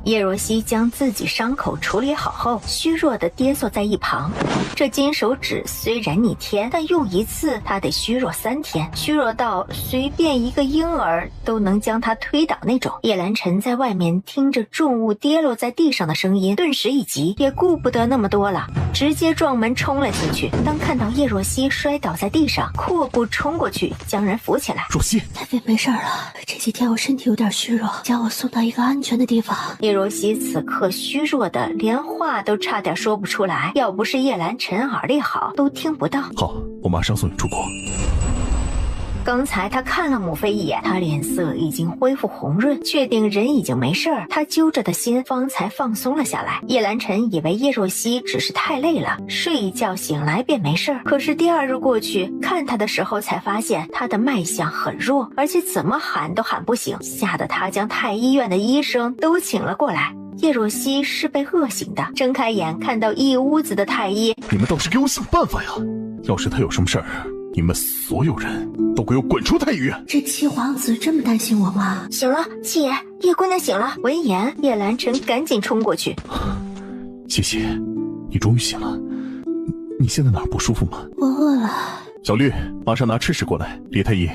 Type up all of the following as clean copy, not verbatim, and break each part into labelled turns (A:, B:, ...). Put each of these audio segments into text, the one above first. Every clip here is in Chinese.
A: 叶若曦将自己伤口处理好后，虚弱地跌坐在一旁。这金手指虽然逆天，但用一次他得虚弱3天，虚弱到随便一个婴儿都能将他推倒那种。叶兰晨在外面听着重物跌落在地上的声音，顿时一急，也顾不得那么多了，直接撞门冲了进去。当看到叶若曦摔倒在地上，阔步冲过去将人扶起来。
B: 若曦，
C: 太妃没事了，这几天我身体有点虚弱，将我送到一个安全的地方。
A: 叶若曦此刻虚弱的连话都差点说不出来，要不是叶兰晨耳力好，都听不到。
B: 好，我马上送你出国。
A: 刚才他看了母妃一眼，他脸色已经恢复红润，确定人已经没事儿，他揪着的心方才放松了下来。叶兰晨以为叶若曦只是太累了，睡一觉醒来便没事儿，可是第二日过去，看他的时候才发现他的脉象很弱，而且怎么喊都喊不醒，吓得他将太医院的医生都请了过来。叶若曦是被饿醒的，睁开眼看到一屋子的太医。
B: 你们倒是给我想办法呀！要是他有什么事儿，你们所有人都给我滚出太医院！
C: 这七皇子这么担心我吗？
A: 醒了，七爷，叶姑娘醒了。闻言，叶兰晨赶紧冲过去。
B: 谢谢，你终于醒了。你现在哪儿不舒服吗？
C: 我饿了。
B: 小绿，马上拿吃食过来。李太医，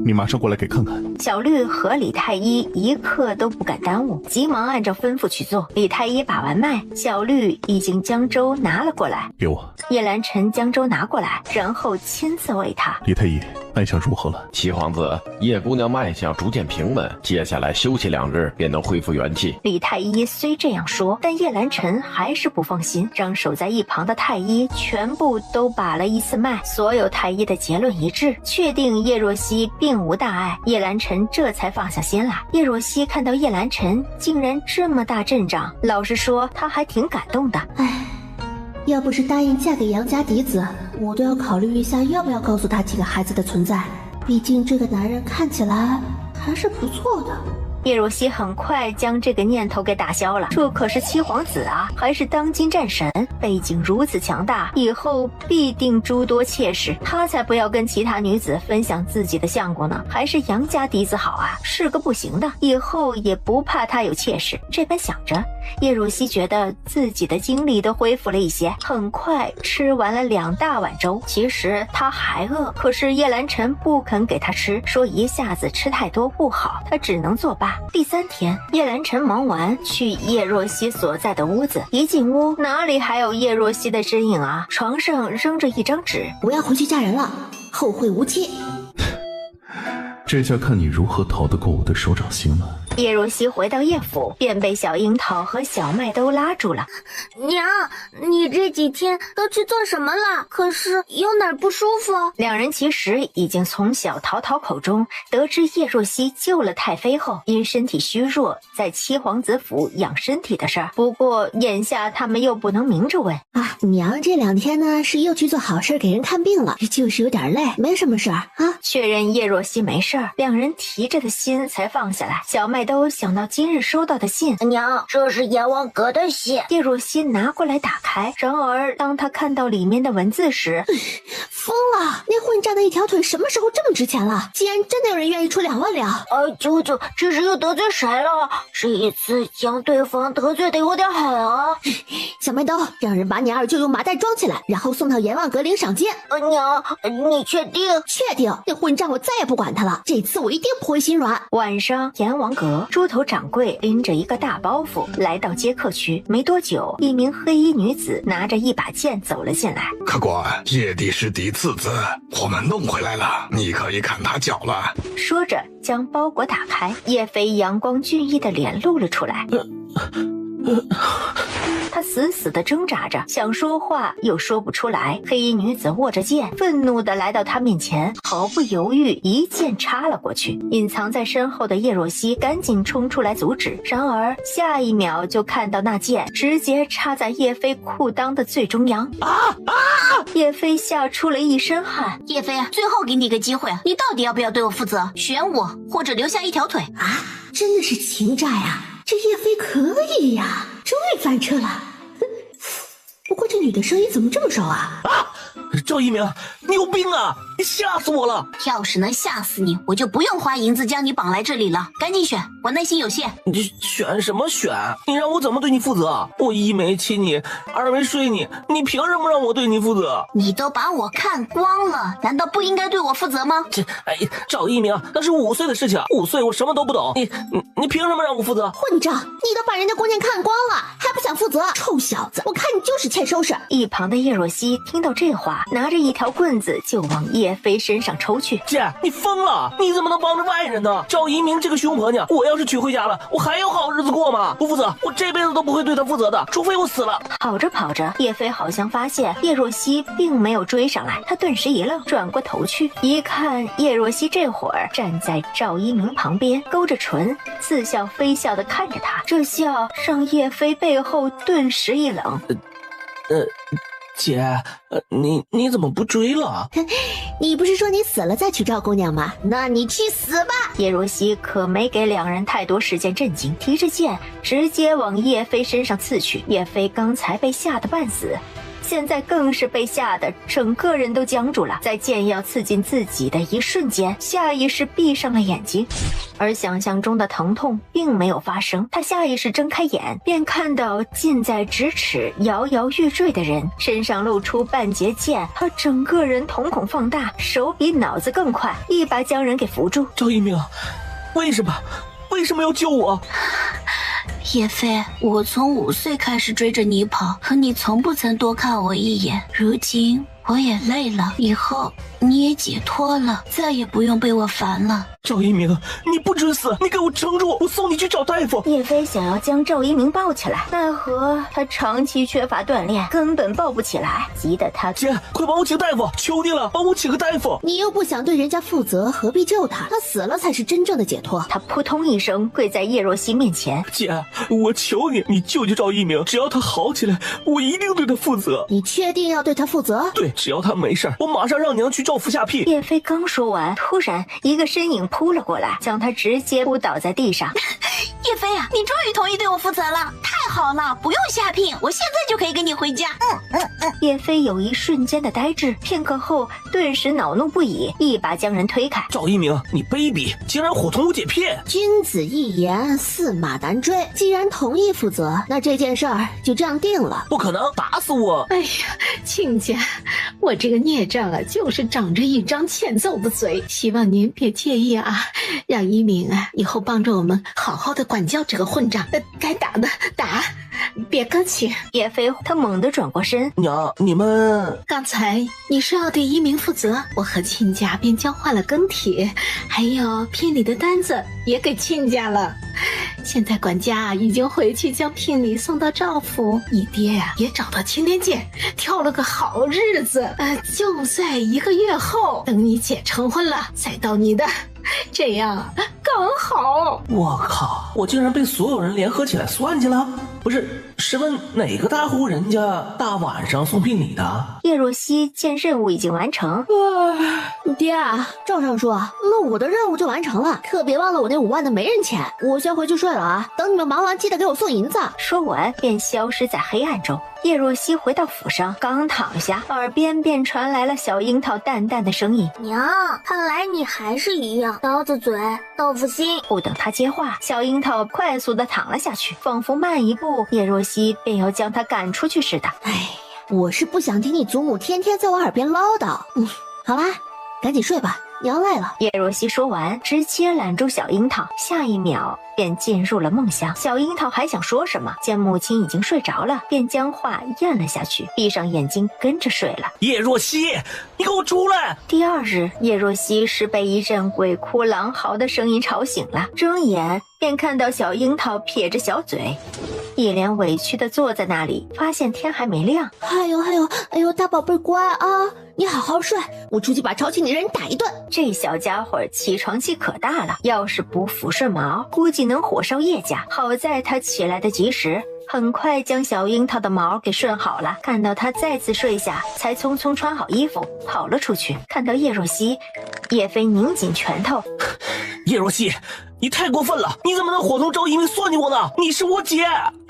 B: 你马上过来给看看。
A: 小绿和李太医一刻都不敢耽误，急忙按照吩咐去做。李太医把完脉，小绿已经将粥拿了过来，
B: 给我。
A: 叶兰晨将粥拿过来，然后亲自喂他。
B: 李太医，脉象如何了？
D: 七皇子，叶姑娘脉象逐渐平稳，接下来休息2日便能恢复元气。
A: 李太医虽这样说，但叶兰晨还是不放心，让守在一旁的太医全部都把了一次脉，所有太医的结论一致，确定叶若曦并无大碍。叶兰晨这才放下心来。叶若曦看到叶兰晨竟然这么大阵仗，老实说她还挺感动的。
C: 唉，要不是答应嫁给杨家嫡子，我都要考虑一下要不要告诉他几个孩子的存在，毕竟这个男人看起来还是不错的。
A: 叶若曦很快将这个念头给打消了，这可是七皇子啊，还是当今战神，背景如此强大，以后必定诸多妾室，他才不要跟其他女子分享自己的相公呢，还是杨家嫡子好啊，是个不行的，以后也不怕他有妾室。这般想着，叶若曦觉得自己的精力都恢复了一些，很快吃完了2大碗粥。其实他还饿，可是叶兰晨不肯给他吃，说一下子吃太多不好，他只能作罢。第3天，叶兰晨忙完去叶若曦所在的屋子，一进屋哪里还有叶若曦的身影啊？床上扔着一张纸，
C: 我要回去嫁人了，后会无期。
B: 这下看你如何逃得过我的手掌心了。
A: 叶若曦回到叶府，便被小樱桃和小麦都拉住了。
E: 娘，你这几天都去做什么了？可是有哪儿不舒服？
A: 两人其实已经从小桃桃口中得知叶若曦救了太妃后，因身体虚弱，在七皇子府养身体的事儿。不过眼下他们又不能明着问
C: 啊。娘这2天呢是又去做好事给人看病了，就是有点累，没什么事儿啊。
A: 确认叶若曦没事儿，两人提着的心才放下来。小麦都想到今日收到的信，
E: 娘，这是阎王阁的信。
A: 叶若曦拿过来打开，然而当他看到里面的文字时，
C: 疯了！那混账的一条腿什么时候这么值钱了？竟然真的有人愿意出2万两！
E: 舅舅，这是又得罪谁了？这一次将对方得罪的有点狠啊！
C: 小麦兜，让人把你二舅用麻袋装起来，然后送到阎王阁领赏金。
E: 娘，你确定？
C: 确定。那混账我再也不管他了，这次我一定不会心软。
A: 晚上，阎王阁，猪头掌柜拎着一个大包袱来到接客区，没多久，一名黑衣女子拿着一把剑走了进来。
F: 客官，叶帝是嫡次子，我们弄回来了，你可以看他脚了。
A: 说着将包裹打开，叶飞阳光俊逸的脸露了出来。他死死地挣扎着，想说话又说不出来。黑衣女子握着剑，愤怒地来到他面前，毫不犹豫一剑插了过去。隐藏在身后的叶若曦赶紧冲出来阻止，然而下一秒就看到那剑直接插在叶飞裤裆的最中央。叶飞吓出了一身汗。
G: 叶飞，最后给你个机会，你到底要不要对我负责？选我，或者留下一条腿
C: 啊！真的是情债啊！这叶飞可以呀，终于翻车了。不过这女的声音怎么这么熟啊？
H: 赵一鸣，你有病啊！你吓死我了！
G: 要是能吓死你，我就不用花银子将你绑来这里了。赶紧选，我耐心有限。
H: 你选什么选？你让我怎么对你负责？我一没亲你，二没睡你，你凭什么让我对你负责？
G: 你都把我看光了，难道不应该对我负责吗？
H: 赵一鸣，那是5岁的事情，5岁我什么都不懂，你凭什么让我负责？
C: 混账！你都把人家姑娘看光了，还不想负责？臭小子，我看你就是欠收拾。
A: 一旁的叶若曦听到这话，拿着一条棍子就往叶飞身上抽去。
H: 姐，你疯了！你怎么能帮着外人呢？赵一鸣这个凶婆娘，我要是娶回家了，我还有好日子过吗？不负责，我这辈子都不会对她负责的，除非我死了。
A: 跑着跑着，叶飞好像发现叶若曦并没有追上来，他顿时一愣，转过头去一看，叶若曦这会儿站在赵一鸣旁边，勾着唇，似笑非笑地看着他。这笑让叶飞背后顿时一冷。
H: 姐，你怎么不追了？
C: 你不是说你死了再娶赵姑娘吗？那你去死吧！
A: 叶若曦可没给两人太多时间震惊，提着剑直接往叶飞身上刺去。叶飞刚才被吓得半死，现在更是被吓得整个人都僵住了，在剑要刺进自己的一瞬间，下意识闭上了眼睛，而想象中的疼痛并没有发生。他下意识睁开眼，便看到近在咫尺、摇摇欲坠的人，身上露出半截剑，他整个人瞳孔放大，手比脑子更快，一把将人给扶住。
H: 赵一鸣，为什么要救我？
G: 叶飞，我从5岁开始追着你跑，可你从不曾多看我一眼。如今我也累了，以后你也解脱了，再也不用被我烦了。
H: 赵一鸣，你不准死！你给我撑住，我送你去找大夫。
A: 叶飞想要将赵一鸣抱起来，奈何他长期缺乏锻炼，根本抱不起来，急得他
H: 姐，快帮我请大夫，求你了，帮我请个大夫。
C: 你又不想对人家负责，何必救他？他死了才是真正的解脱。
A: 他扑通一声跪在叶若曦面前。
H: 姐，我求你，你救救赵一鸣，只要他好起来，我一定对他负责。
C: 你确定要对他负责？
H: 对，只要他没事，我马上让娘去照服下聘。
A: 叶飞刚说完，突然一个身影扑了过来，将他直接扑倒在地上。
G: 叶飞啊，你终于同意对我负责了，太好了，不用下聘，我现在就可以跟你回家。
A: 叶飞有一瞬间的呆滞，片刻后顿时恼怒不已，一把将人推开。
H: 赵一鸣，你卑鄙，竟然伙同我解聘！
C: 君子一言，驷马难追。既然同意负责，那这件事儿就这样定了。
H: 不可能，打死我！
I: 哎呀，亲家，我这个孽障啊，就是长着一张欠揍的嘴，希望您别介意啊。让一鸣啊，以后帮着我们好好的管教这个混账，该打的打，别客气。
A: 叶飞他猛地转过身，
H: 娘，你们
I: 刚才你说要对一鸣负责，我和亲家便交换了庚帖，还有聘礼的单子也给亲家了。现在管家已经回去将聘礼送到赵府，你爹啊也找到青莲剑，挑了个好日子，就在1个月后，等你姐成婚了再到你的，这样刚好。
H: 我靠，我竟然被所有人联合起来算计了。不是，试问哪个大户人家大晚上送聘礼的？
A: 叶若曦见任务已经完成，
C: 爹啊，赵尚书，那我的任务就完成了，可别忘了我那5万的媒人钱。我先回去睡了啊，等你们忙完记得给我送银子。
A: 说完便消失在黑暗中。叶若曦回到府上，刚躺下，耳边便传来了小樱桃淡淡的声音：
E: 娘，看来你还是一样，刀子嘴豆腐心。
A: 不等他接话，小樱桃快速的躺了下去，仿佛慢一步叶若曦便要将他赶出去似的。
C: 哎呀，我是不想听你祖母天天在我耳边唠叨。好啦，赶紧睡吧，娘累了。
A: 叶若曦说完，直接揽住小樱桃，下一秒便进入了梦乡。小樱桃还想说什么，见母亲已经睡着了，便将话咽了下去，闭上眼睛跟着睡了。
H: 叶若曦，你给我出来！
A: 第二日，叶若曦是被一阵鬼哭狼嚎的声音吵醒了，睁眼便看到小樱桃撇着小嘴，一脸委屈地坐在那里，发现天还没亮。
C: 哎呦，大宝贝乖啊，你好好睡，我出去把吵醒你的人打一顿。
A: 这小家伙起床气可大了，要是不抚顺毛，估计能火烧叶家。好在他起来的及时，很快将小樱桃的毛给顺好了。看到他再次睡下，才匆匆穿好衣服跑了出去。看到叶若曦，叶飞拧紧拳头，
H: 叶若曦，你太过分了！你怎么能伙同赵一鸣算计我呢？你是我姐，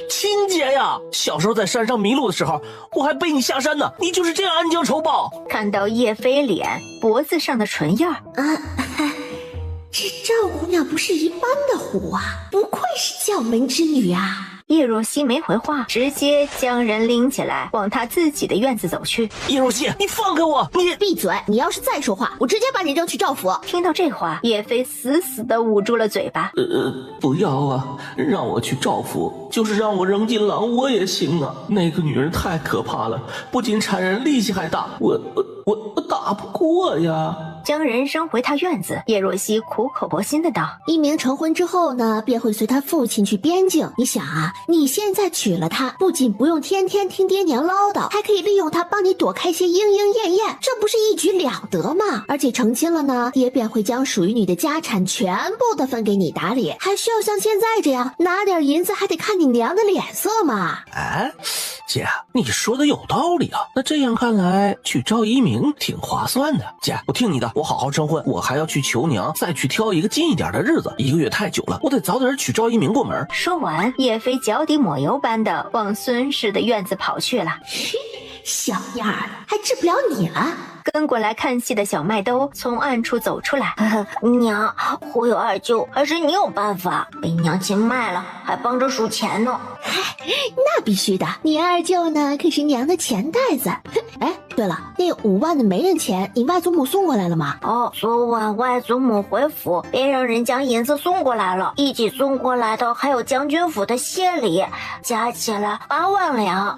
H: 亲姐呀！小时候在山上迷路的时候，我还背你下山呢。你就是这样恩将仇报。
A: 看到叶飞脸脖子上的唇印儿
C: 这赵姑娘不是一般的虎啊，不愧是将门之女啊！
A: 叶若曦没回话，直接将人拎起来往她自己的院子走去。
H: 叶若曦，你放开我！你
C: 闭嘴！你要是再说话，我直接把你扔去赵府。
A: 听到这话，叶飞死死地捂住了嘴巴。
H: 不要啊！让我去赵府，就是让我扔进狼窝也行啊！那个女人太可怕了，不仅残忍，力气还大，我打不过呀！
A: 将人扔回他院子，叶若曦苦口婆心的道：
C: 一鸣成婚之后呢，便会随他父亲去边境。你想啊，你现在娶了她，不仅不用天天听爹娘唠叨，还可以利用她帮你躲开些莺莺燕燕，这不是一举两得吗？而且成亲了呢，爹便会将属于你的家产全部的分给你打理，还需要像现在这样拿点银子，还得看你娘的脸色嘛。
H: 哎，姐，你说的有道理啊。那这样看来，娶赵一鸣挺划算的。姐，我听你的，我好好成婚，我还要去求娘，再去挑一个近一点的日子。1个月太久了，我得早点娶赵一鸣过门。
A: 说完，叶飞脚底抹油般的往孙氏的院子跑去了。
C: 小样儿，还治不了你了。
A: 跟过来看戏的小麦兜从暗处走出来。
E: 娘，忽悠二舅还是你有办法，被娘亲卖了，还帮着数钱呢。
C: 那必须的，你二舅呢可是娘的钱袋子。哎，对了，那5万的媒人钱，你外祖母送过来了吗？
E: 昨晚外祖母回府，便让人将银子送过来了，一起送过来的还有将军府的谢礼，加起来8万两。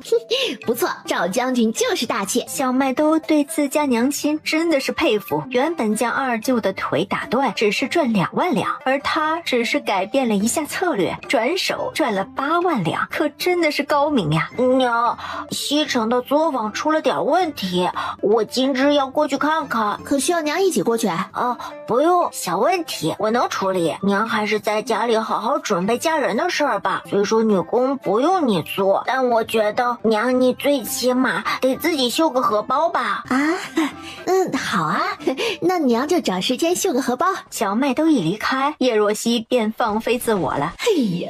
C: 不错，赵将军就是大气。
A: 小麦兜对自家娘亲真的是佩服。原本将二舅的腿打断只是赚2万两，而他只是改变了一下策略，转手赚了8万两，可真的是高明呀。
E: 娘，西城的作坊出了点问题，我今日要过去看看。
C: 可需要娘一起过去？
E: 不用，小问题我能处理。娘还是在家里好好准备嫁人的事儿吧。虽说女工不用你做，但我觉得娘你最起码得自己绣个荷包吧。
C: 好啊，那娘就找时间绣个荷包。
A: 小麦兜一离开，叶若曦便放飞自我了。
C: 哎呀，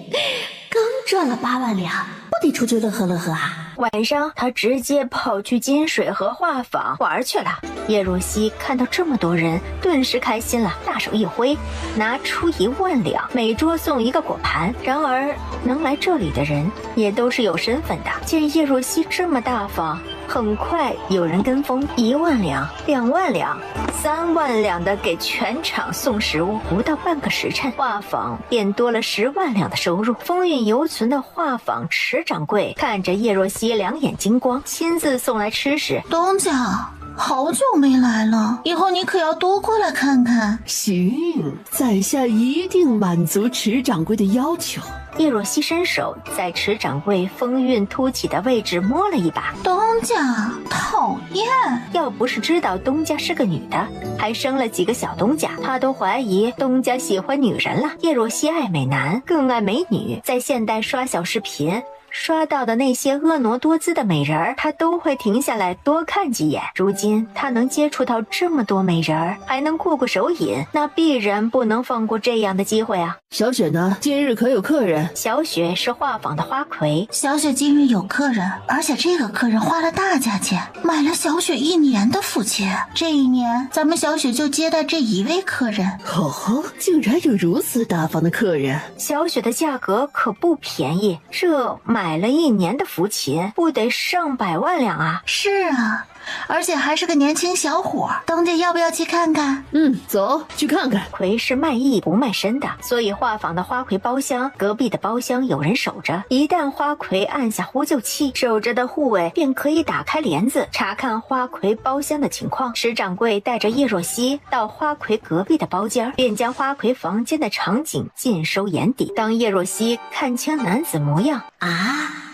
C: 刚赚了8万两，不得出去乐呵乐呵啊！
A: 晚上，他直接跑去金水河画舫玩去了。叶若曦看到这么多人，顿时开心了，大手一挥，拿出1万两，每桌送一个果盘。然而，能来这里的人也都是有身份的。见叶若曦这么大方，很快有人跟风，1万两、2万两、3万两的给全场送食物。不到半个时辰，画舫便多了10万两的收入。风韵犹存的画舫池掌柜看着叶若曦两眼金光，亲自送来吃食。
G: 东家，好久没来了，以后你可要多过来看看。
J: 行，在下一定满足池掌柜的要求。
A: 叶若曦伸手在池掌柜风韵凸起的位置摸了一把。
G: 东家，讨厌！
A: 要不是知道东家是个女的，还生了几个小东家，她都怀疑东家喜欢女人了。叶若曦爱美男，更爱美女，在现代刷小视频刷到的那些婀娜多姿的美人儿，他都会停下来多看几眼。如今他能接触到这么多美人儿，还能过手瘾，那必然不能放过这样的机会啊！
J: 小雪呢？今日可有客人？
A: 小雪是画舫的花魁。
G: 小雪今日有客人，而且这个客人花了大价钱，买了小雪1年的夫妻。这1年，咱们小雪就接待这1位客人。
J: 哦，竟然有如此大方的客人！
A: 小雪的价格可不便宜，这买了1年的福琴，不得上百万两啊！
G: 是啊，而且还是个年轻小伙。东家要不要去看看？
J: 走去看看。
A: 魁是卖艺不卖身的，所以画舫的花魁包厢隔壁的包厢有人守着，一旦花魁按下呼救器，守着的护卫便可以打开帘子查看花魁包厢的情况。石掌柜带着叶若曦到花魁隔壁的包间，便将花魁房间的场景尽收眼底。当叶若曦看清男子模样，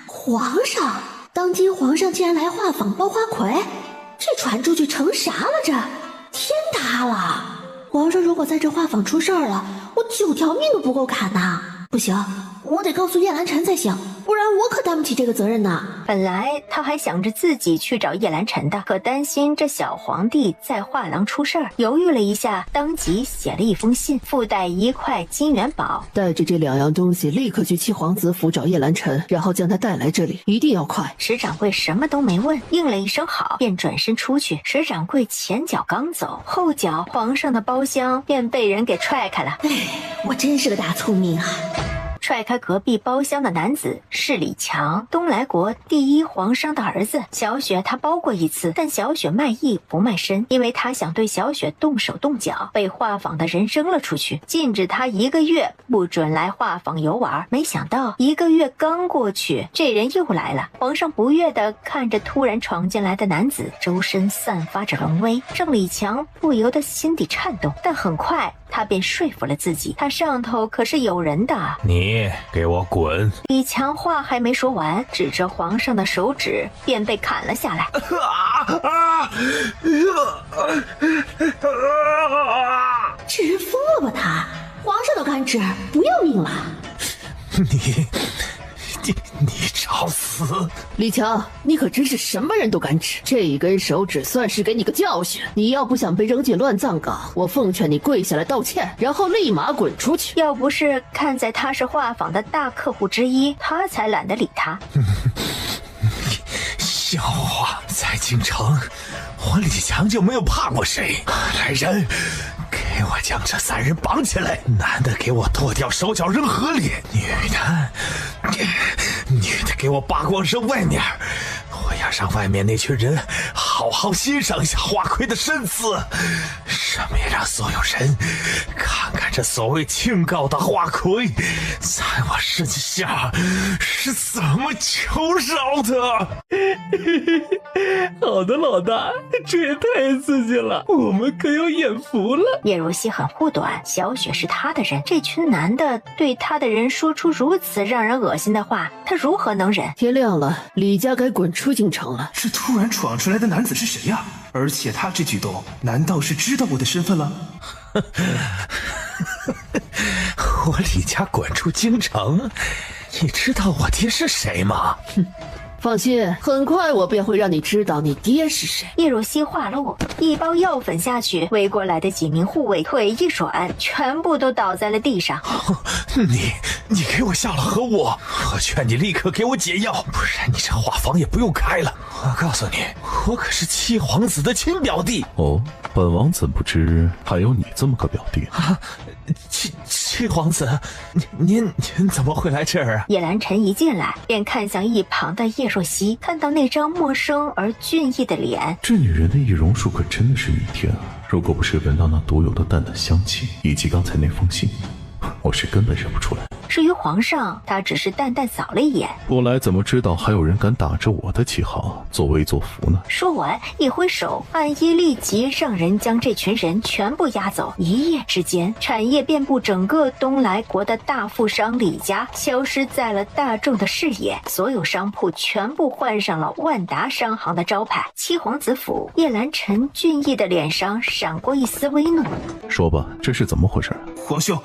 C: 皇上，当今皇上竟然来画舫包花魁，这传出去成啥了？这天塌了！皇上如果在这画舫出事儿了，我9条命都不够砍呐！不行，我得告诉叶兰婵才行，不然我可担不起这个责任呢。
A: 本来他还想着自己去找叶兰晨的，可担心这小皇帝在画廊出事儿，犹豫了一下，当即写了一封信，附带1块金元宝，
J: 带着这2样东西立刻去七皇子府找叶兰晨，然后将他带来这里，一定要快。
A: 石掌柜什么都没问，应了一声好，便转身出去。石掌柜前脚刚走，后脚皇上的包厢便被人给踹开了。
C: 我真是个大聪明啊！
A: 踹开隔壁包厢的男子是李强，东来国第1皇商的儿子。小雪他包过一次，但小雪卖艺不卖身，因为他想对小雪动手动脚，被画坊的人扔了出去，禁止他1个月不准来画坊游玩。没想到1个月刚过去，这人又来了。皇上不悦地看着突然闯进来的男子，周身散发着龙威，郑李强不由得心底颤动，但很快他便说服了自己，他上头可是有人的。
K: 你给我滚！
A: 李强话还没说完，指着皇上的手指便被砍了下来。
C: 吃疯了吧他！皇上都敢指，不要命了？
K: 你找死！
J: 李强，你可真是什么人都敢指，这一根手指算是给你个教训。你要不想被扔进乱葬岗，我奉劝你跪下来道歉，然后立马滚出去。
A: 要不是看在他是画坊的大客户之一，他才懒得理他。
K: 笑话，在京城，我李强就没有怕过谁。来人，给我将这3人绑起来，男的给我剁掉手脚扔河里，女的给我扒光扔外面。我要让外面那群人好好欣赏一下花魁的身姿，顺便让所有人看看这所谓清高的花魁在我身下是怎么求饶的。
H: 好的，老大，这也太刺激了，我们可要眼福了。
A: 叶如熙很护短，小雪是他的人，这群男的对他的人说出如此让人恶心的话，他如何能忍？
J: 天亮了，李家该滚出京城了。
L: 这突然闯出来的男子是谁呀？而且他这举动，难道是知道我的身份了？
K: 我李家滚出京城，你知道我爹是谁吗？
J: 放心，很快我便会让你知道你爹是谁。
A: 叶若曦话落，一包药粉下去，围过来的几名护卫腿一软，全部都倒在了地上。
K: 你给我下了核武，我劝你立刻给我解药，不然你这画坊也不用开了。我告诉你，我可是七皇子的亲表弟。
B: 哦，本王怎不知还有你这么个表弟
K: 啊？七皇子，您怎么会来这儿啊？
A: 叶兰晨一进来便看向一旁的叶若曦，看到那张陌生而俊逸的脸，
B: 这女人的易容术可真的是逆天啊！如果不是闻到那独有的淡淡香气，以及刚才那封信，我是根本认不出来。
A: 至于皇上，他只是淡淡扫了一眼。
B: 不来怎么知道还有人敢打着我的旗号作威作福呢？
A: 说完一挥手，暗衣立即让人将这群人全部押走。一夜之间，产业遍布整个东来国的大富商李家消失在了大众的视野，所有商铺全部换上了万达商行的招牌。七皇子府，叶兰晨俊逸的脸上闪过一丝微怒。
B: 说吧，这是怎么回事？
L: 皇兄，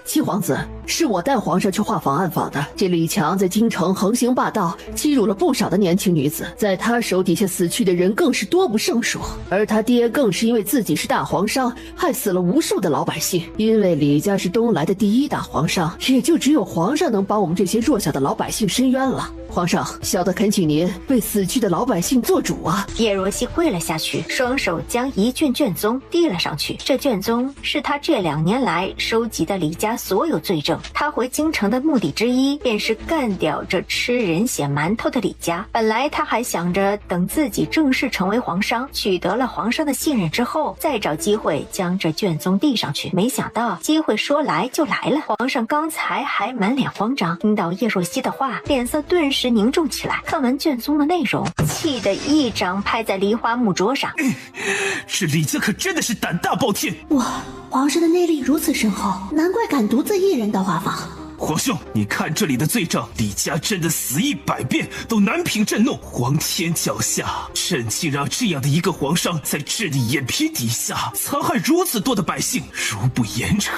J: 七皇子，是我带皇上去画坊暗访的。这李强在京城横行霸道，欺辱了不少的年轻女子，在他手底下死去的人更是多不胜数。而他爹更是因为自己是大皇商，害死了无数的老百姓。因为李家是东来的第一大皇商，也就只有皇上能帮我们这些弱小的老百姓伸冤了。皇上，小的恳请您为死去的老百姓做主啊！
A: 叶若曦跪了下去，双手将一卷卷宗递了上去。这卷宗是他这2年来收集的李家所有罪证。他回京城的目的之一，便是干掉这吃人血馒头的李家。本来他还想着等自己正式成为皇商，取得了皇上的信任之后，再找机会将这卷宗递上去。没想到机会说来就来了。皇上刚才还满脸慌张，听到叶若曦的话，脸色顿时凝重起来。看完卷宗的内容，气得一掌拍在梨花木桌上。
L: 这李家可真的是胆大包天！
C: 哇，皇上的内力如此深厚，难怪敢独自一人到画坊。
L: 皇兄，你看这里的罪证，李家真的死意百遍都难平震怒。皇天脚下，朕竟让这样的一个皇上在朕的眼皮底下残害如此多的百姓，如不严惩，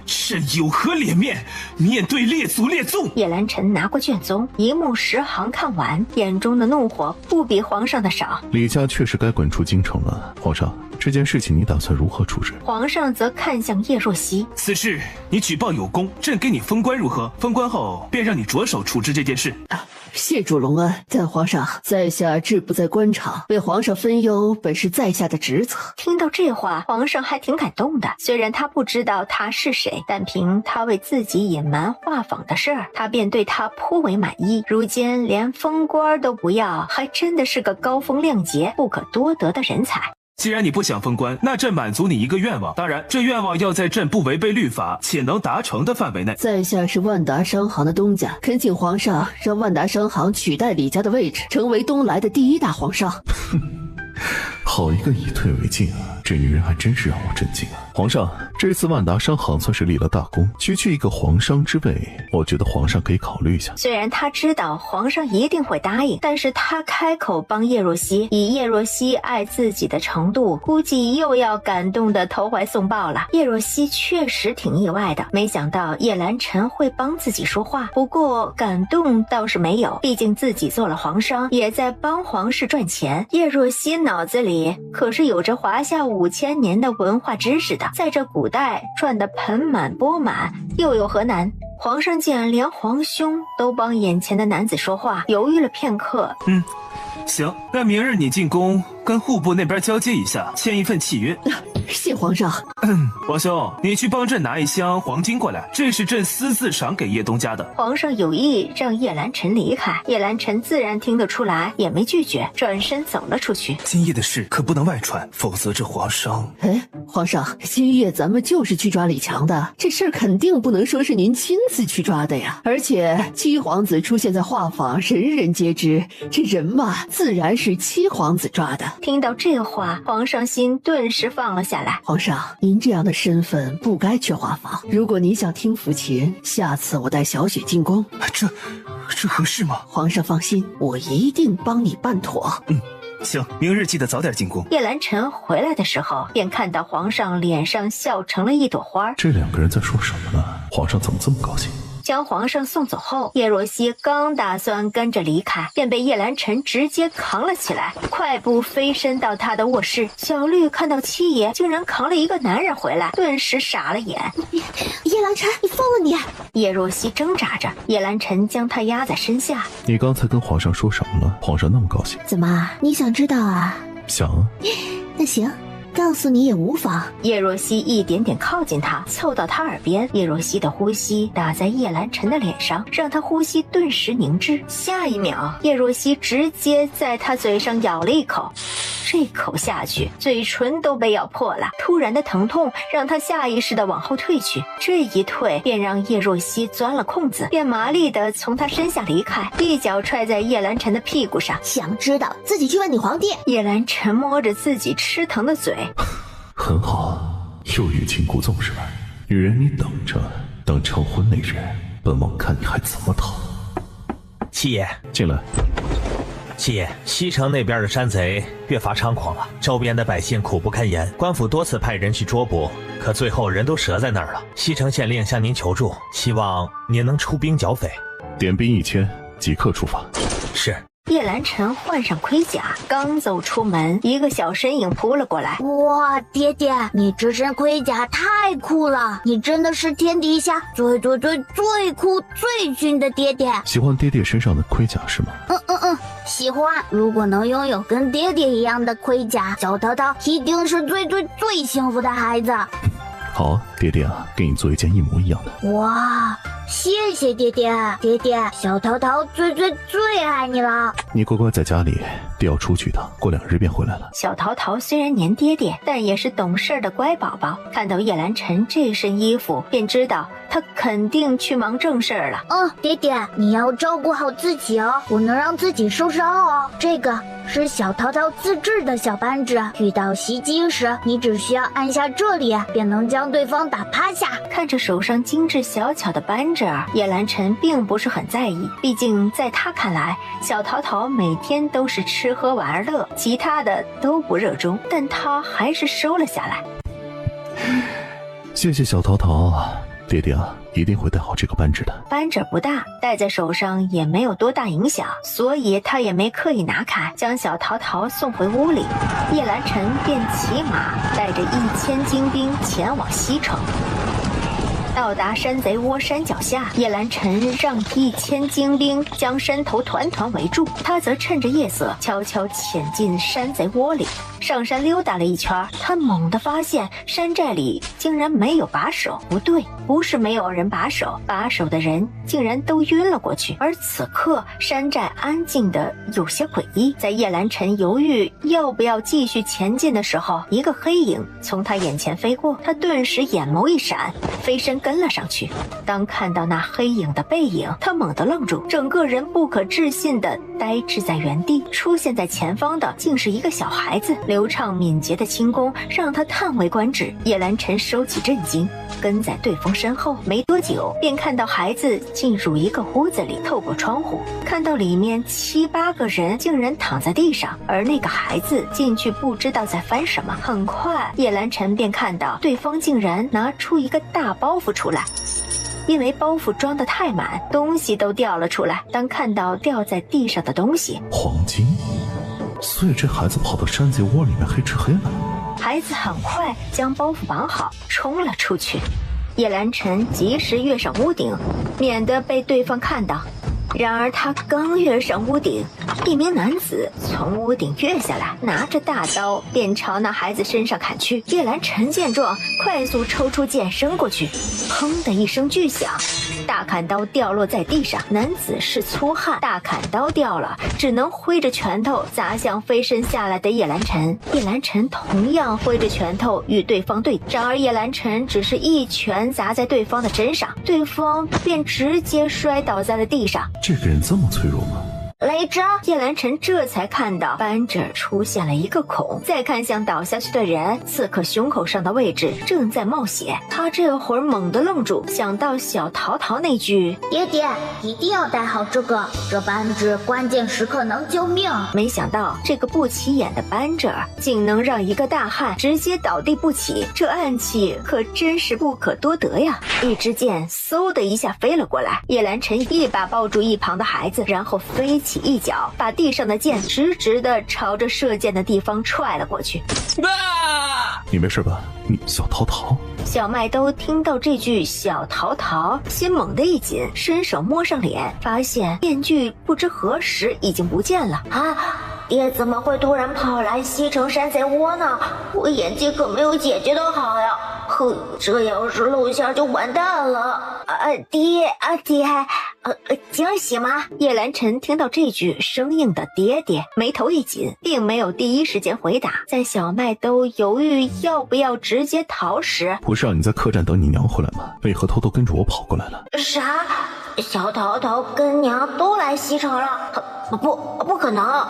L: 朕有何脸面面对列祖列宗？
A: 叶兰晨拿过卷宗，一目十行看完，眼中的怒火不比皇上的少。
B: 李家确实该滚出京城了。皇上，这件事情你打算如何处置？
A: 皇上则看向叶若曦，
L: 此事你举报有功，朕给你封官如何？封官后便让你着手处置这件事。
J: 谢主隆恩，但皇上，在下志不在官场，为皇上分忧本是在下的职责。
A: 听到这话，皇上还挺感动的。虽然他不知道他是谁，但凭他为自己隐瞒画舫的事儿，他便对他颇为满意。如今连封官都不要，还真的是个高风亮节、不可多得的人才。
L: 既然你不想封官，那朕满足你一个愿望，当然这愿望要在朕不违背律法且能达成的范围内。
J: 在下是万达商行的东家，恳请皇上让万达商行取代李家的位置，成为东来的第一大皇商。
B: 好一个以退为进啊！这女人还真是让我震惊啊！皇上，这次万达商行算是立了大功，区区一个皇商之位，我觉得皇上可以考虑一下。
A: 虽然他知道皇上一定会答应，但是他开口帮叶若曦，以叶若曦爱自己的程度，估计又要感动的投怀送抱了。叶若曦确实挺意外的，没想到叶兰晨会帮自己说话，不过感动倒是没有，毕竟自己做了皇商，也在帮皇室赚钱。叶若曦脑子里可是有着华夏5000年的文化知识的，在这古代赚得盆满钵满，又有何难？皇上见连皇兄都帮眼前的男子说话，犹豫了片刻。
L: 行，那明日你进宫跟户部那边交接一下，签一份契约。
J: 谢皇上。
L: 皇兄，你去帮朕拿一箱黄金过来，这是朕私自赏给叶东家的。
A: 皇上有意让叶兰晨离开，叶兰晨自然听得出来，也没拒绝，转身走了出去。
L: 今夜的事可不能外传，否则这皇上……
J: 皇上，今夜咱们就是去抓李强的，这事儿肯定不能说是您亲自去抓的呀。而且七皇子出现在画舫，人人皆知，这人嘛，自然是七皇子抓的。
A: 听到这话，皇上心顿时放了下来。
J: 皇上，您这样的身份不该去画舫。如果您想听抚琴，下次我带小雪进宫。
L: 这合适吗？
J: 皇上放心，我一定帮你办妥。
L: 行，明日记得早点进宫。
A: 叶兰晨回来的时候，便看到皇上脸上笑成了一朵花。
B: 这两个人在说什么呢？皇上怎么这么高兴？
A: 将皇上送走后，叶若曦刚打算跟着离开，便被叶兰晨直接扛了起来，快步飞身到他的卧室。小绿看到七爷竟然扛了一个男人回来，顿时傻了眼。
C: 叶兰晨，你疯了你！
A: 叶若曦挣扎着，叶兰晨将她压在身下。
B: 你刚才跟皇上说什么了？皇上那么高兴？
C: 怎么，你想知道啊？
B: 想啊。
C: 那行，告诉你也无妨。
A: 叶若曦一点点靠近他，凑到他耳边。叶若曦的呼吸打在叶兰晨的脸上，让他呼吸顿时凝滞。下一秒，叶若曦直接在他嘴上咬了一口，这口下去，嘴唇都被咬破了。突然的疼痛让他下意识地往后退去，这一退便让叶若曦钻了空子，便麻利地从他身下离开，一脚踹在叶兰晨的屁股上。
C: 想知道自己去问你皇帝。
A: 叶兰晨摸着自己吃疼的嘴，
B: 很好，又欲擒故纵是吧？女人，你等着，等成婚那日，本王看你还怎么逃。
K: 七爷，
B: 进来。
K: 七爷，西城那边的山贼越发猖狂了，周边的百姓苦不堪言，官府多次派人去捉捕，可最后人都折在那儿了。西城县令向您求助，希望您能出兵剿匪。
B: 点兵1000，即刻出发。
K: 是。
A: 叶兰晨换上盔甲，刚走出门，一个小身影扑了过来。
E: 哇，爹爹，你这身盔甲太酷了！你真的是天底下最酷最俊的爹爹。
B: 喜欢爹爹身上的盔甲是吗？
E: 喜欢。如果能拥有跟爹爹一样的盔甲，小淘淘一定是最幸福的孩子。
B: 好，爹爹啊，给你做一件一模一样的。
E: 哇，谢谢爹爹，爹爹，小淘淘最爱你了。
B: 你乖乖在家里，爹要出去一趟，过2日便回来了。
A: 小淘淘虽然黏爹爹，但也是懂事的乖宝宝。看到叶兰晨这身衣服，便知道他肯定去忙正事儿了。
E: 爹爹，你要照顾好自己哦，不能让自己受伤哦。这个是小淘淘自制的小扳指，遇到袭击时，你只需要按下这里，便能将对方打趴下。
A: 看着手上精致小巧的扳指，叶兰晨并不是很在意，毕竟在他看来，小淘淘每天都是吃喝玩乐，其他的都不热衷，但他还是收了下来。
B: 谢谢小淘淘，爹爹啊，一定会戴好这个扳指的。
A: 扳指不大，戴在手上也没有多大影响，所以他也没刻意拿开，将小桃桃送回屋里。叶兰晨便骑马，带着1000精兵前往西城。到达山贼窝山脚下，叶兰晨让1000精兵将山头团团围住，他则趁着夜色悄悄潜进山贼窝里。上山溜达了一圈，他猛地发现山寨里竟然没有把手。不对，不是没有人把守，把守的人竟然都晕了过去。而此刻山寨安静的有些诡异。在叶兰晨犹豫要不要继续前进的时候，一个黑影从他眼前飞过，他顿时眼眸一闪，飞身跟了上去。当看到那黑影的背影，他猛地愣住，整个人不可置信地呆滞在原地。出现在前方的竟是一个小孩子，流畅敏捷的轻功让他叹为观止。叶兰晨收起震惊，跟在对方身后，没多久便看到孩子进入一个屋子里，透过窗户看到里面7、8个人竟然躺在地上，而那个孩子进去不知道在翻什么。很快叶兰晨便看到对方竟然拿出一个大包袱出来，因为包袱装得太满，东西都掉了出来。当看到掉在地上的东西，
B: 黄金，所以这孩子跑到山贼窝里面黑吃黑了。
A: 孩子很快将包袱绑好，冲了出去。叶兰晨及时跃上屋顶，免得被对方看到。然而他刚跃上屋顶，一名男子从屋顶跃下来，拿着大刀便朝那孩子身上砍去。叶兰晨见状，快速抽出剑伸过去，砰的一声巨响，大砍刀掉落在地上。男子是粗汉，大砍刀掉了，只能挥着拳头砸向飞身下来的叶兰晨。叶兰晨同样挥着拳头与对方对，然而叶兰晨只是一拳砸在对方的身上，对方便直接摔倒在了地上。
B: 这个人这么脆弱吗？
A: 雷震，叶兰晨这才看到扳指出现了一个孔，再看向倒下去的人，刺客胸口上的位置正在冒血。他这会儿猛地愣住，想到小桃桃那句
E: 爹爹一定要带好这个，这扳指关键时刻能救命。
A: 没想到这个不起眼的扳指竟能让一个大汉直接倒地不起，这暗器可真是不可多得呀。一支箭嗖的一下飞了过来，叶兰晨一把抱住一旁的孩子，然后飞起一脚，把地上的箭直直的朝着射箭的地方踹了过去。
B: 你没事吧？你小桃桃。
A: 小麦兜听到这句小桃桃，心猛地一紧，伸手摸上脸，发现面具不知何时已经不见了。
E: 爹怎么会突然跑来西城山贼窝呢？我演技可没有姐姐的好呀！哼，这要是露馅就完蛋了。爹，惊喜吗？
A: 叶兰晨听到这句生硬的爹爹，眉头一紧，并没有第一时间回答。在小麦兜犹豫要不要直接逃时，
B: 不是让你在客栈等你娘回来吗？为何偷偷跟着我跑过来了？
E: 啥？小桃桃跟娘都来西城了？不可能，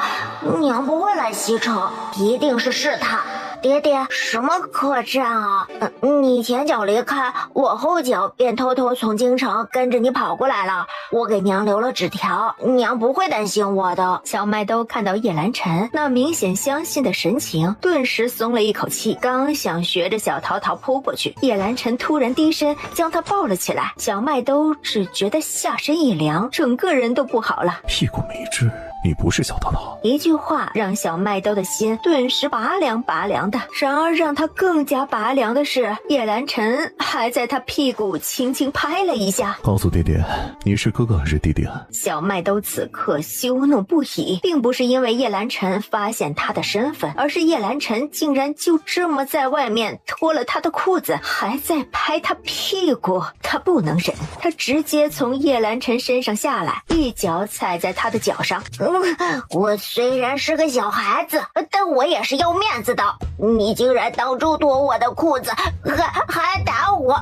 E: 娘不会来西城，一定是试探。爹爹，什么客栈啊？你前脚离开，我后脚便偷偷从京城跟着你跑过来了。我给娘留了纸条，娘不会担心我的。
A: 小麦兜看到叶兰晨那明显相信的神情，顿时松了一口气，刚想学着小桃桃扑过去，叶兰晨突然低身将他抱了起来。小麦兜只觉得下身一凉，整个人都不好了。
B: 屁股没治，你不是小桃桃。
A: 一句话让小麦兜的心顿时拔凉拔凉的。然而让他更加拔凉的是，叶兰晨还在他屁股轻轻拍了一下。
B: 告诉爹爹，你是哥哥还是弟弟啊？
A: 小麦兜此刻羞怒不已，并不是因为叶兰晨发现他的身份，而是叶兰晨竟然就这么在外面脱了他的裤子，还在拍他屁股。他不能忍，他直接从叶兰晨身上下来，一脚踩在他的脚上。
E: 我虽然是个小孩子，但我也是要面子的。你竟然当众脱我的裤子，还打我，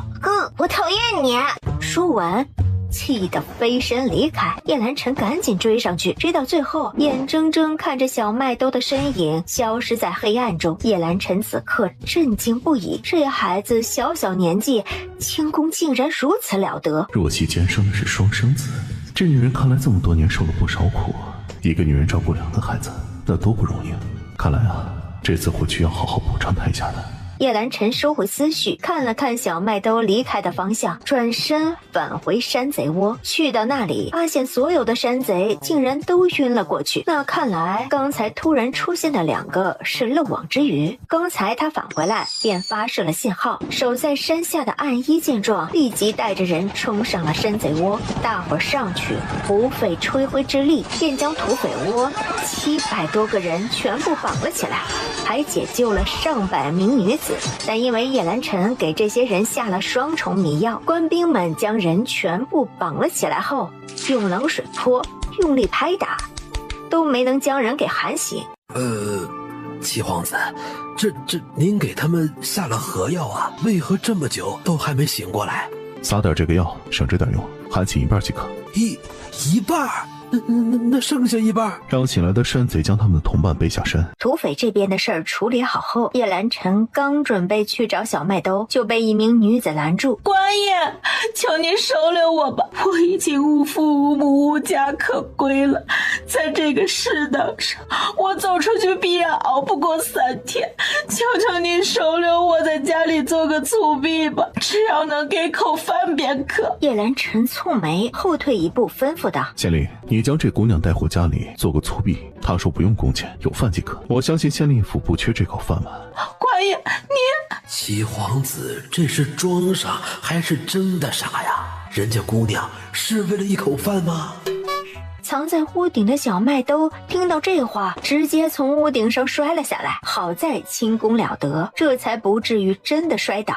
E: 我讨厌你！
A: 说完气得飞身离开。叶兰晨赶紧追上去，追到最后，眼睁睁看着小麦兜的身影消失在黑暗中。叶兰晨此刻震惊不已，这孩子小小年纪，轻功竟然如此了得。
B: 若曦肩生的是双生子，这女人看来这么多年受了不少苦，一个女人照顾2个孩子，那多不容易。看来啊，这次回去要好好补偿她一下的。
A: 叶兰晨收回思绪，看了看小麦兜离开的方向，转身返回山贼窝。去到那里，发现所有的山贼竟然都晕了过去。那看来刚才突然出现的2个是漏网之鱼。刚才他返回来便发射了信号，守在山下的暗一见状，立即带着人冲上了山贼窝。大伙上去不费吹灰之力，便将土匪窝700多个人全部绑了起来，还解救了上百名女子。但因为叶兰晨给这些人下了双重迷药，官兵们将人全部绑了起来后，用冷水泼，用力拍打，都没能将人给喊醒。
M: 七皇子，这您给他们下了何药啊？为何这么久都还没醒过来？
B: 撒点这个药，省着点用，喊醒一半即可。
M: 一半？那剩下一半，
B: 让醒来的山贼将他们的同伴背下山。
A: 土匪这边的事儿处理好后，叶兰晨刚准备去找小麦兜，就被一名女子拦住。
G: 官爷，求您收留我吧，我已经无父无母无家可归了，在这个世道上，我走出去必然熬不过3天，求求您收留我，在家里做个粗婢吧，只要能给口饭便可。
A: 叶兰晨蹙眉，后退一步，吩咐道：
B: 县令，你将这姑娘带回家里做个粗婢，她说不用工钱，有饭即可。我相信县令府不缺这口饭碗。
G: 官爷，您
M: 七皇子这是装傻还是真的傻呀？人家姑娘是为了一口饭吗？
A: 藏在屋顶的小麦兜听到这话，直接从屋顶上摔了下来，好在轻功了得，这才不至于真的摔倒。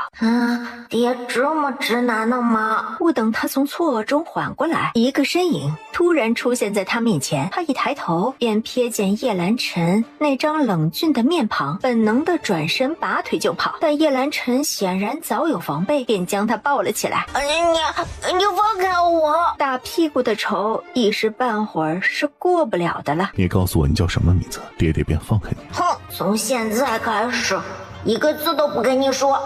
E: 爹这么直男的吗？
A: 不等他从错愕中缓过来，一个身影突然出现在他面前，他一抬头便瞥见叶兰晨那张冷峻的面庞，本能的转身拔腿就跑，但叶兰晨显然早有防备，便将他抱了起来。
E: 你放开我！
A: 大屁股的仇一时半会儿是过不了的了。
B: 你告诉我你叫什么名字，爹爹便放开你。
E: 哼，从现在开始一个字都不跟你说。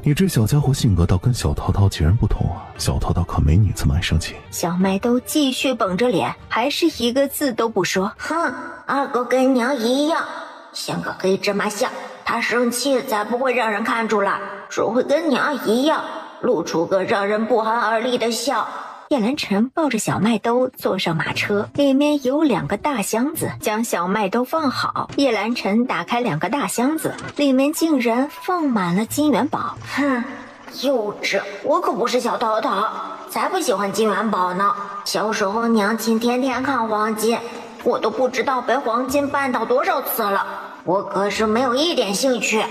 B: 你这小家伙性格倒跟小涛涛截然不同啊！小涛涛可没你这么爱生气。
A: 小麦兜继续绷着脸，还是一个字都不说。
E: 哼，二哥跟娘一样，像个黑芝麻馅，他生气才不会让人看出来，只会跟娘一样露出个让人不寒而栗的笑。
A: 叶兰晨抱着小麦兜坐上马车，里面有2个大箱子，将小麦兜放好。叶兰晨打开2个大箱子，里面竟然放满了金元宝。
E: 幼稚，我可不是小涛涛，才不喜欢金元宝呢。小时候娘亲天天看黄金，我都不知道被黄金绊倒多少次了，我可是没有一点兴趣。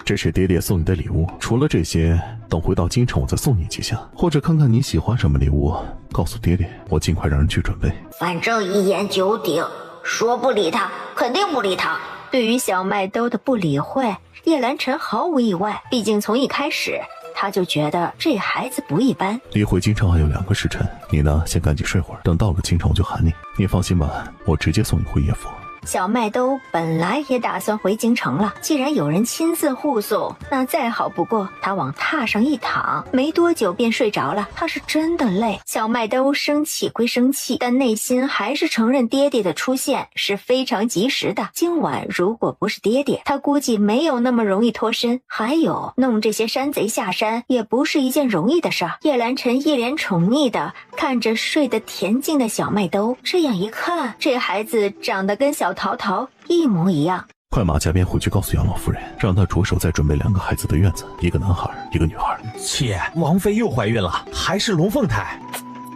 B: 这是爹爹送你的礼物，除了这些，等回到京城我再送你几项，或者看看你喜欢什么礼物，告诉爹爹，我尽快让人去准备。
E: 反正一言九鼎，说不理他，肯定不理他。
A: 对于小麦兜的不理会，叶兰晨毫无意外，毕竟从一开始他就觉得这孩子不一般。
B: 离回京城还有2个时辰，你呢，先赶紧睡会儿，等到了京城我就喊你。你放心吧，我直接送你回叶府。
A: 小麦兜本来也打算回京城了，既然有人亲自护送，那再好不过。他往榻上一躺，没多久便睡着了。他是真的累。小麦兜生气归生气，但内心还是承认爹爹的出现是非常及时的。今晚如果不是爹爹，他估计没有那么容易脱身。还有，弄这些山贼下山也不是一件容易的事儿。叶兰晨一脸宠溺的看着睡得恬静的小麦兜，这样一看，这孩子长得跟小淘淘一模一样。
B: 快马加鞭回去告诉杨老夫人，让她着手再准备2个孩子的院子，一个男孩，一个女孩。
K: 妾，王妃又怀孕了，还是龙凤胎。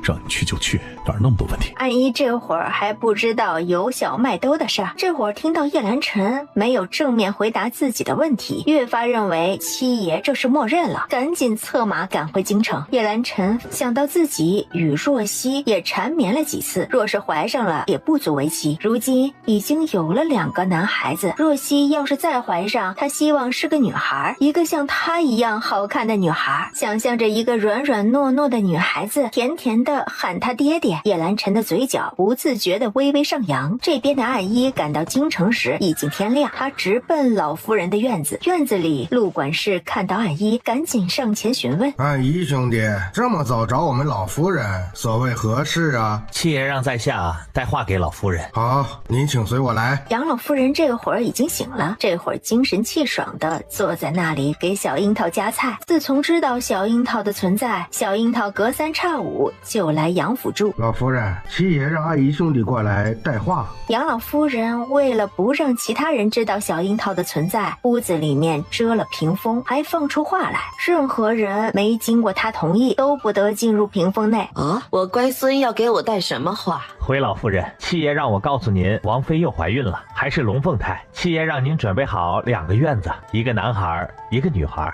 B: 让你去就去，哪儿那么多问题？
A: 安姨这会儿还不知道有小麦兜的事儿，这会儿听到叶兰晨没有正面回答自己的问题，越发认为七爷这是默认了，赶紧策马赶回京城。叶兰晨想到自己与若曦也缠绵了几次，若是怀上了也不足为奇，如今已经有了2个男孩子，若曦要是再怀上，她希望是个女孩，一个像她一样好看的女孩。想象着一个软软糯糯的女孩子，甜甜的的喊他爹爹。叶兰晨的嘴角不自觉的微微上扬。这边的暗一赶到京城时已经天亮，他直奔老夫人的院子。院子里，陆管事看到暗一，赶紧上前询问：
N: 暗一兄弟，这么早找我们老夫人，所谓何事啊？
K: 七爷让在下带话给老夫人。
N: 好，您请随我来。
A: 杨老夫人这会儿已经醒了，这会儿精神气爽的坐在那里给小樱桃夹菜。自从知道小樱桃的存在，小樱桃隔三差五就来杨府住。
N: 老夫人，七爷让暗一兄弟过来带话。
A: 杨老夫人为了不让其他人知道小樱桃的存在，屋子里面遮了屏风，还放出话来，任何人没经过他同意都不得进入屏风内。
O: 我乖孙要给我带什么话？
K: 回老夫人，七爷让我告诉您，王妃又怀孕了，还是龙凤胎。七爷让您准备好2个院子，一个男孩，一个女孩。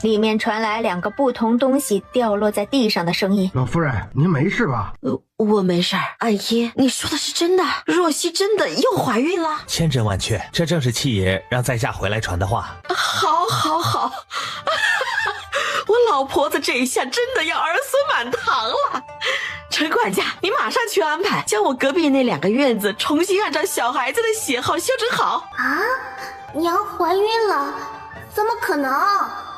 A: 里面传来2个不同东西掉落在地上的声音。
N: 老夫人，您没事吧？
O: 我没事儿。暗一，你说的是真的？若曦真的又怀孕了？
K: 千真万确，这正是七爷让在下回来传的话。
O: 好我老婆子这一下真的要儿孙满堂了。陈管家，你马上去安排，将我隔壁那2个院子重新按照小孩子的喜好修整好。
C: 娘怀孕了？怎么可能？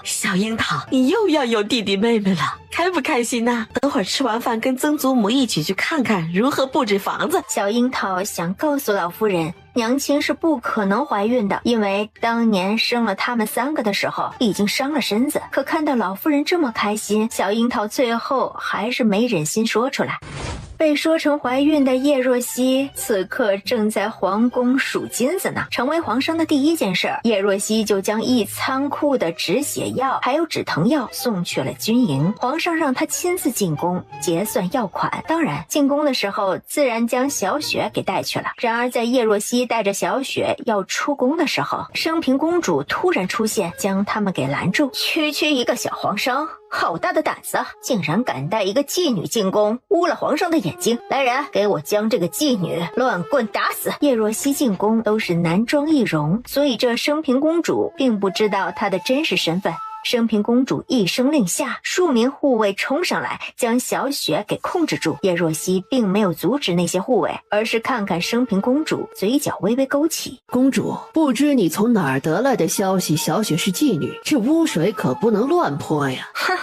O: 小樱桃，你又要有弟弟妹妹了，开不开心呢？等会儿吃完饭跟曾祖母一起去看看如何布置房子。
A: 小樱桃想告诉老夫人，娘亲是不可能怀孕的，因为当年生了他们3个的时候已经伤了身子。可看到老夫人这么开心，小樱桃最后还是没忍心说出来。被说成怀孕的叶若曦此刻正在皇宫数金子呢。成为皇上的第一件事，叶若曦就将一仓库的止血药还有止疼药送去了军营。皇上让他亲自进宫结算药款，当然进宫的时候自然将小雪给带去了。然而在叶若曦带着小雪要出宫的时候，升平公主突然出现，将他们给拦住。区一个小皇上，好大的胆子，竟然敢带一个妓女进宫，污了皇上的眼睛！来人，给我将这个妓女乱棍打死！叶若曦进宫都是男装易容，所以这升平公主并不知道她的真实身份。升平公主一声令下，数名护卫冲上来，将小雪给控制住。叶若曦并没有阻止那些护卫，而是看看升平公主，嘴角微微勾起。
J: 公主，不知你从哪儿得来的消息，小雪是妓女，这污水可不能乱泼呀！
A: 哼，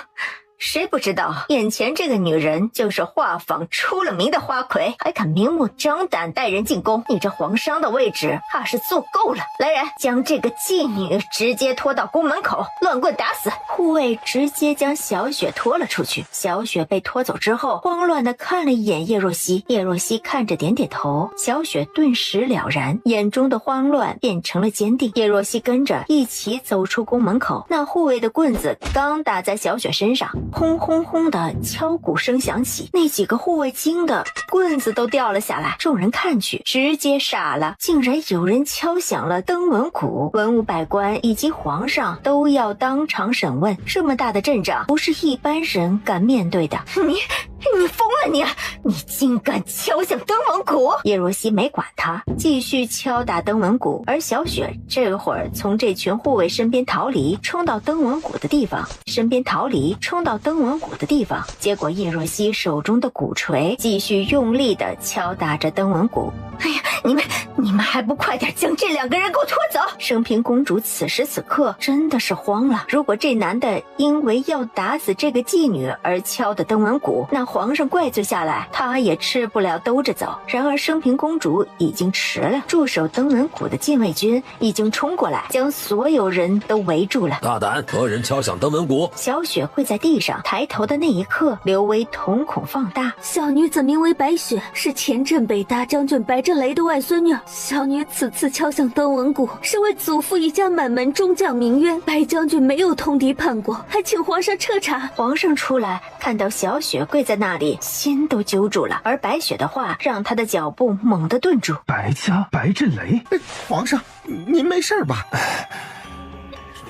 A: 谁不知道眼前这个女人就是画坊出了名的花魁，还敢明目张胆带人进宫，你这皇上的位置怕是坐够了。来人，将这个妓女直接拖到宫门口，乱棍打死！护卫直接将小雪拖了出去。小雪被拖走之后，慌乱地看了一眼叶若曦，叶若曦看着点点头，小雪顿时了然，眼中的慌乱变成了坚定。叶若曦跟着一起走出宫门口，那护卫的棍子刚打在小雪身上，轰轰轰的敲鼓声响起，那几个护卫惊的棍子都掉了下来。众人看去，直接傻了，竟然有人敲响了登文鼓，文武百官以及皇上都要当场审问。这么大的阵仗，不是一般人敢面对的。你疯了你竟敢敲响登文鼓！叶若曦没管他，继续敲打登文鼓。而小雪这会儿从这群护卫身边逃离，冲到登文鼓的地方，结果叶若曦手中的鼓槌继续用力地敲打着登文鼓。哎呀，你们还不快点将这2个人给我拖走！升平公主此时此刻真的是慌了。如果这男的因为要打死这个妓女而敲的登文鼓，那皇上怪罪下来，他也吃不了兜着走。然而升平公主已经迟了，驻守登文鼓的禁卫军已经冲过来，将所有人都围住了。
M: 大胆，何人敲响登文鼓？
A: 小雪跪在地上，抬头的那一刻，刘威瞳孔放大。
G: 小女子名为白雪，是前镇北大将军白振雷的外孙女。小女此次敲响登文鼓，是为祖父一家满门中将鸣冤，白将军没有通敌叛国，还请皇上彻查。
A: 皇上出来看到小雪跪在那里，心都揪住了，而白雪的话让他的脚步猛地顿住。
L: 白家白振雷，
P: 皇上，您没事吧？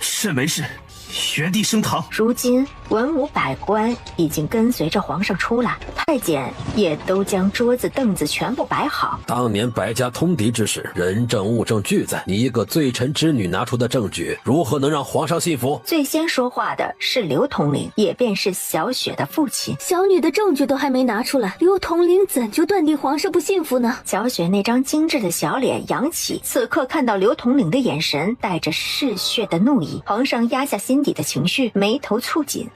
L: 是没事，原地升堂。
A: 如今文武百官已经跟随着皇上出来，太监也都将桌子凳子全部摆好。
M: 当年白家通敌之时，人证物证俱在，你一个罪臣之女拿出的证据，如何能让皇上信服？
A: 最先说话的是刘统领，也便是小雪的父亲。
C: 小女的证据都还没拿出来，刘统领怎就断定皇上不信服呢？
A: 小雪那张精致的小脸扬起，此刻看到刘统领的眼神带着嗜血的怒意。皇上压下心底的情绪，眉头蹙紧。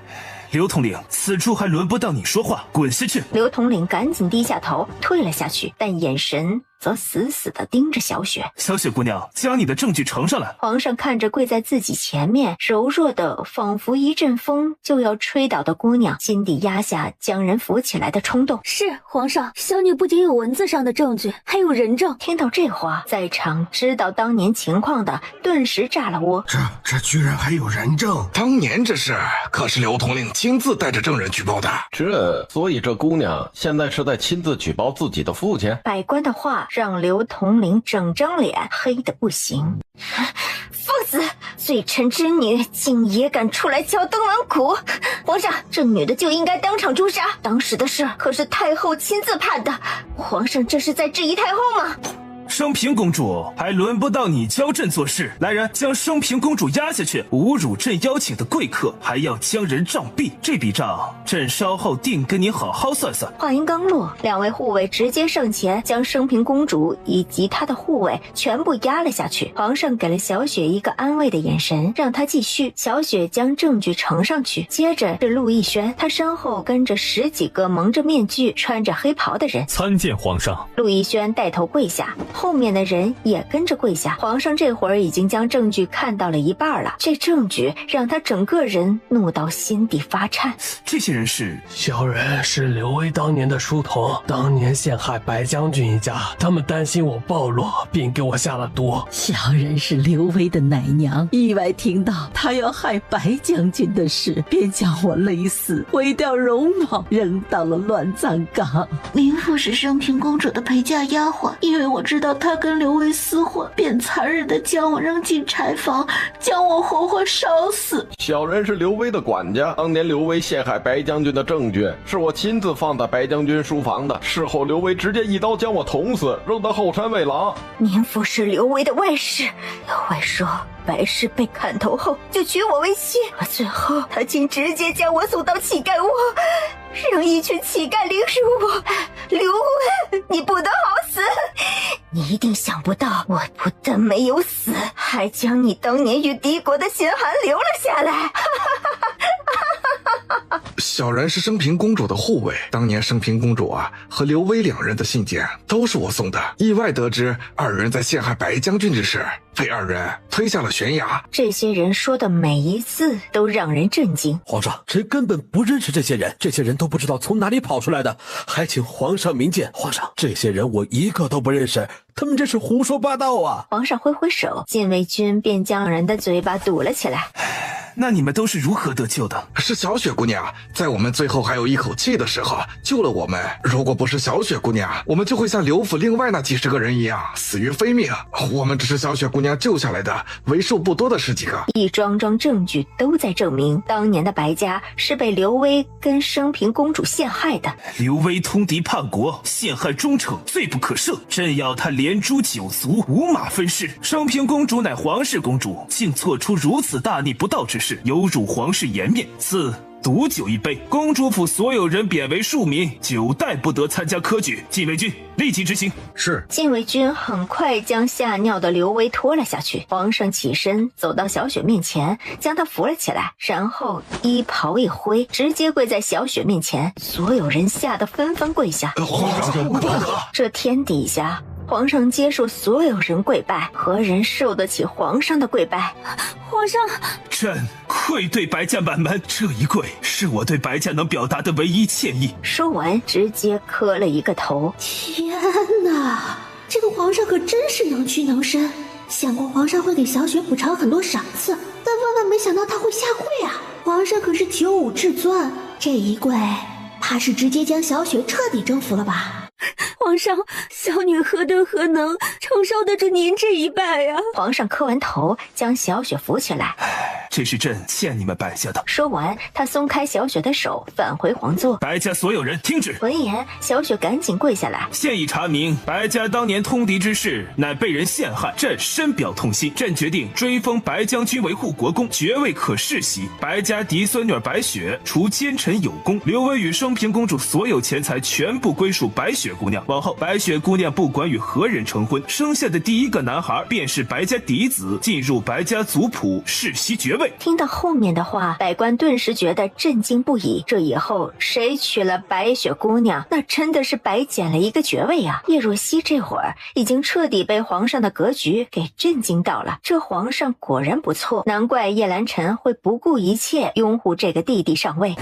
L: 刘统领，此处还轮不到你说话，滚下去！
A: 刘统领赶紧低下头，退了下去，但眼神则死死地盯着小雪。
L: 小雪姑娘，将你的证据呈上来。
A: 皇上看着跪在自己前面，柔弱的仿佛一阵风就要吹倒的姑娘，心底压下将人扶起来的冲动。
C: 是皇上，小女不仅有文字上的证据，还有人证。
A: 听到这话，在场知道当年情况的顿时炸了窝。
N: 这居然还有人证！
F: 当年这事可是刘统领亲自带着证人举报的。
D: 所以这姑娘现在是在亲自举报自己的父亲。
A: 百官的话让刘统领整张脸黑得不行。疯子，罪臣之女竟也敢出来敲灯郎鼓！皇上，这女的就应该当场诛杀。当时的事可是太后亲自判的，皇上这是在质疑太后吗？
L: 升平公主，还轮不到你教朕做事。来人，将升平公主押下去！侮辱朕邀请的贵客，还要将人杖毙。这笔账，朕稍后定跟你好好算算。
A: 话音刚落，两位护卫直接上前，将升平公主以及她的护卫全部押了下去。皇上给了小雪一个安慰的眼神，让她继续。小雪将证据呈上去，接着是陆逸轩，他身后跟着10几个蒙着面具、穿着黑袍的人。
P: 参见皇上。
A: 陆逸轩带头跪下，后面的人也跟着跪下。皇上这会儿已经将证据看到了一半了，这证据让他整个人怒到心底发颤。
L: 这些人是？
Q: 小人是刘威当年的书童，当年陷害白将军一家，他们担心我暴露，便给我下了毒。
R: 小人是刘威的奶娘，意外听到他要害白将军的事，便将我勒死，毁掉容貌，扔到了乱葬岗。
G: 民妇是升平公主的陪嫁丫鬟，因为我知道她跟刘威厮混，便残忍地将我扔进柴房，将我活活烧死。
D: 小人是刘威的管家，当年刘威陷害白将军的证据是我亲自放在白将军书房的，事后刘威直接一刀将我捅死，扔到后山喂狼。
A: 民妇是刘威的外室，刘威说白氏被砍头后就娶我为妻，而最后他竟直接将我送到乞丐窝，让一群乞丐凌辱我。刘威，你不得好死！你一定想不到，我不但没有死，还将你当年与敌国的心寒留了下来。
F: 小人是升平公主的护卫，当年升平公主和刘威2人的信件都是我送的，意外得知2人在陷害白将军之事，被2人推下了悬崖。
A: 这些人说的每一字都让人震惊。
M: 皇上，臣根本不认识这些人，这些人都不知道从哪里跑出来的，还请皇上明鉴。皇上，这些人我一个都不认识，他们这是胡说八道啊！
A: 皇上挥挥手，禁卫军便将人的嘴巴堵了起来。
L: 那你们都是如何得救的？
F: 是小雪姑娘在我们最后还有一口气的时候救了我们，如果不是小雪姑娘，我们就会像刘府另外那几10个人一样死于非命。我们只是小雪姑娘救下来的为数不多的10几个。
A: 一桩桩证据都在证明，当年的白家是被刘威跟升平公主陷害的。
L: 刘威通敌叛国，陷害忠诚，罪不可赦。朕要他连诛9族，五马分尸。升平公主乃皇室公主，竟做出如此大逆不道之事，有辱皇室颜面。赐毒酒1杯，公主府所有人贬为庶民，9代不得参加科举。禁卫军立即执行。
N: 是。
A: 禁卫军很快将吓尿的刘威拖了下去。皇上起身走到小雪面前，将她扶了起来，然后衣袍一挥，直接跪在小雪面前。所有人吓得纷纷跪下。
F: 皇上不得！
A: 这天底下，皇上接受所有人跪拜，何人受得起皇上的跪拜？
C: 皇上，
L: 朕愧对白家满门，这一跪是我对白家能表达的唯一歉意。
A: 说完，直接磕了一个头。
C: 天哪，这个皇上可真是能屈能伸。想过皇上会给小雪补偿很多赏赐，但万万没想到他会下跪啊！皇上可是九五至尊，这一跪，怕是直接将小雪彻底征服了吧？
G: 皇上，小女何德何能承受得住您这一拜呀？
A: 皇上磕完头，将小雪扶起来。
L: 这是朕欠你们白家的。
A: 说完，他松开小雪的手，返回皇座。
L: 白家所有人听旨。
A: 闻言，小雪赶紧跪下来。
L: 现已查明，白家当年通敌之事，乃被人陷害，朕深表痛心。朕决定追封白将军为护国公，爵位可世袭。白家嫡孙女白雪，除奸臣有功，刘维与升平公主所有钱财全部归属白雪姑娘。往后，白雪姑娘不管与何人成婚，生下的第一个男孩便是白家嫡子，进入白家族谱，世袭爵位。
A: 听到后面的话，百官顿时觉得震惊不已。这以后谁娶了白雪姑娘，那真的是白捡了一个爵位啊！叶若曦这会儿已经彻底被皇上的格局给震惊到了。这皇上果然不错，难怪叶兰晨会不顾一切拥护这个弟弟上位。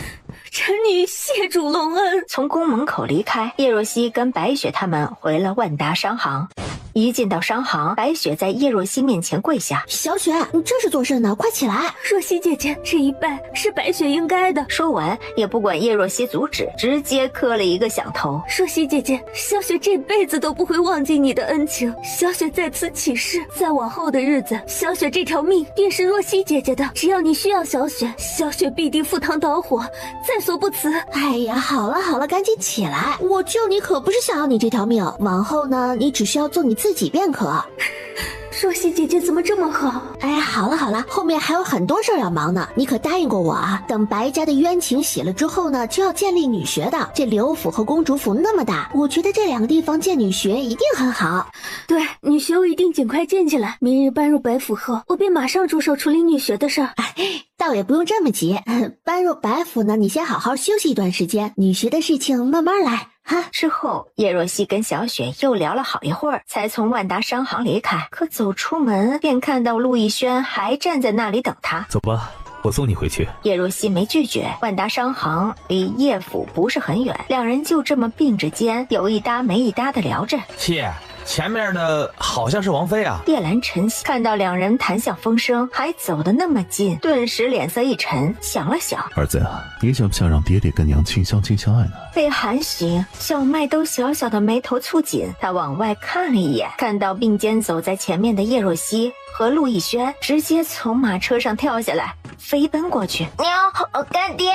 G: 臣女谢主隆恩。
A: 从宫门口离开，叶若曦跟白雪他们回了万达商行。一进到商行，白雪在叶若曦面前跪下。
C: 小雪，你这是做甚呢？快起来！
G: 若曦姐姐，这一拜是白雪应该的。
A: 说完，也不管叶若曦阻止，直接磕了一个响头。
G: 若曦姐姐，小雪这辈子都不会忘记你的恩情。小雪在此起誓，在往后的日子，小雪这条命便是若曦姐姐的。只要你需要小雪，小雪必定赴汤蹈火，在所不辞。
C: 哎呀，好了好了，赶紧起来！我救你可不是想要你这条命，往后呢，你只需要做你自己便可。
G: 若曦姐姐怎么这么好？
C: 哎呀，好了好了，后面还有很多事儿要忙呢。你可答应过我啊，等白家的冤情洗了之后呢，就要建立女学的。这刘府和公主府那么大，我觉得这两个地方建女学一定很好。
G: 对，女学我一定尽快建起来。明日搬入白府后，我便马上着手处理女学的事儿。
C: 倒也不用这么急，搬入白府呢，你先好好休息一段时间，女学的事情慢慢来。
A: 之后，叶若曦跟小雪又聊了好一会儿，才从万达商行离开。可走出门，便看到陆逸轩还站在那里等他。
P: 走吧，我送你回去。
A: 叶若曦没拒绝。万达商行离叶府不是很远，两人就这么并着肩，有一搭没一搭的聊着。
K: 切，前面的好像是王妃啊。
A: 叶兰晨看到两人谈笑风生，还走得那么近，顿时脸色一沉，想了想，
B: 儿子呀，你想不想让爹爹跟娘亲相亲相爱呢？
A: 被喊醒，小麦都小小的眉头蹙紧，他往外看了一眼，看到并肩走在前面的叶若曦和陆逸轩，直接从马车上跳下来，飞奔过去。
E: 娘，干爹。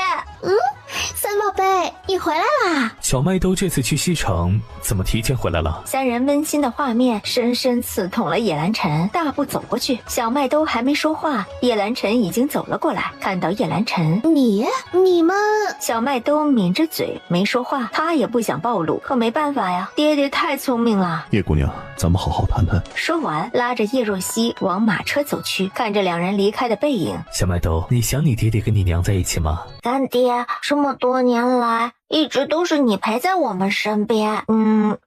C: 三宝贝，你回来啦！
P: 小麦兜这次去西城，怎么提前回来了？
A: 三人温馨的画面深深刺痛了叶兰晨，大步走过去。小麦兜还没说话，叶兰晨已经走了过来。看到叶兰晨，
C: 你们……
A: 小麦兜抿着嘴没说话，他也不想暴露，可没办法呀，爹爹太聪明了。
B: 叶姑娘，咱们好好谈谈。
A: 说完，拉着叶若曦往马车走去。看着两人离开的背影，
P: 小麦兜，你想你爹爹跟你娘在一起吗？
E: 干爹，这么多年来一直都是你陪在我们身边。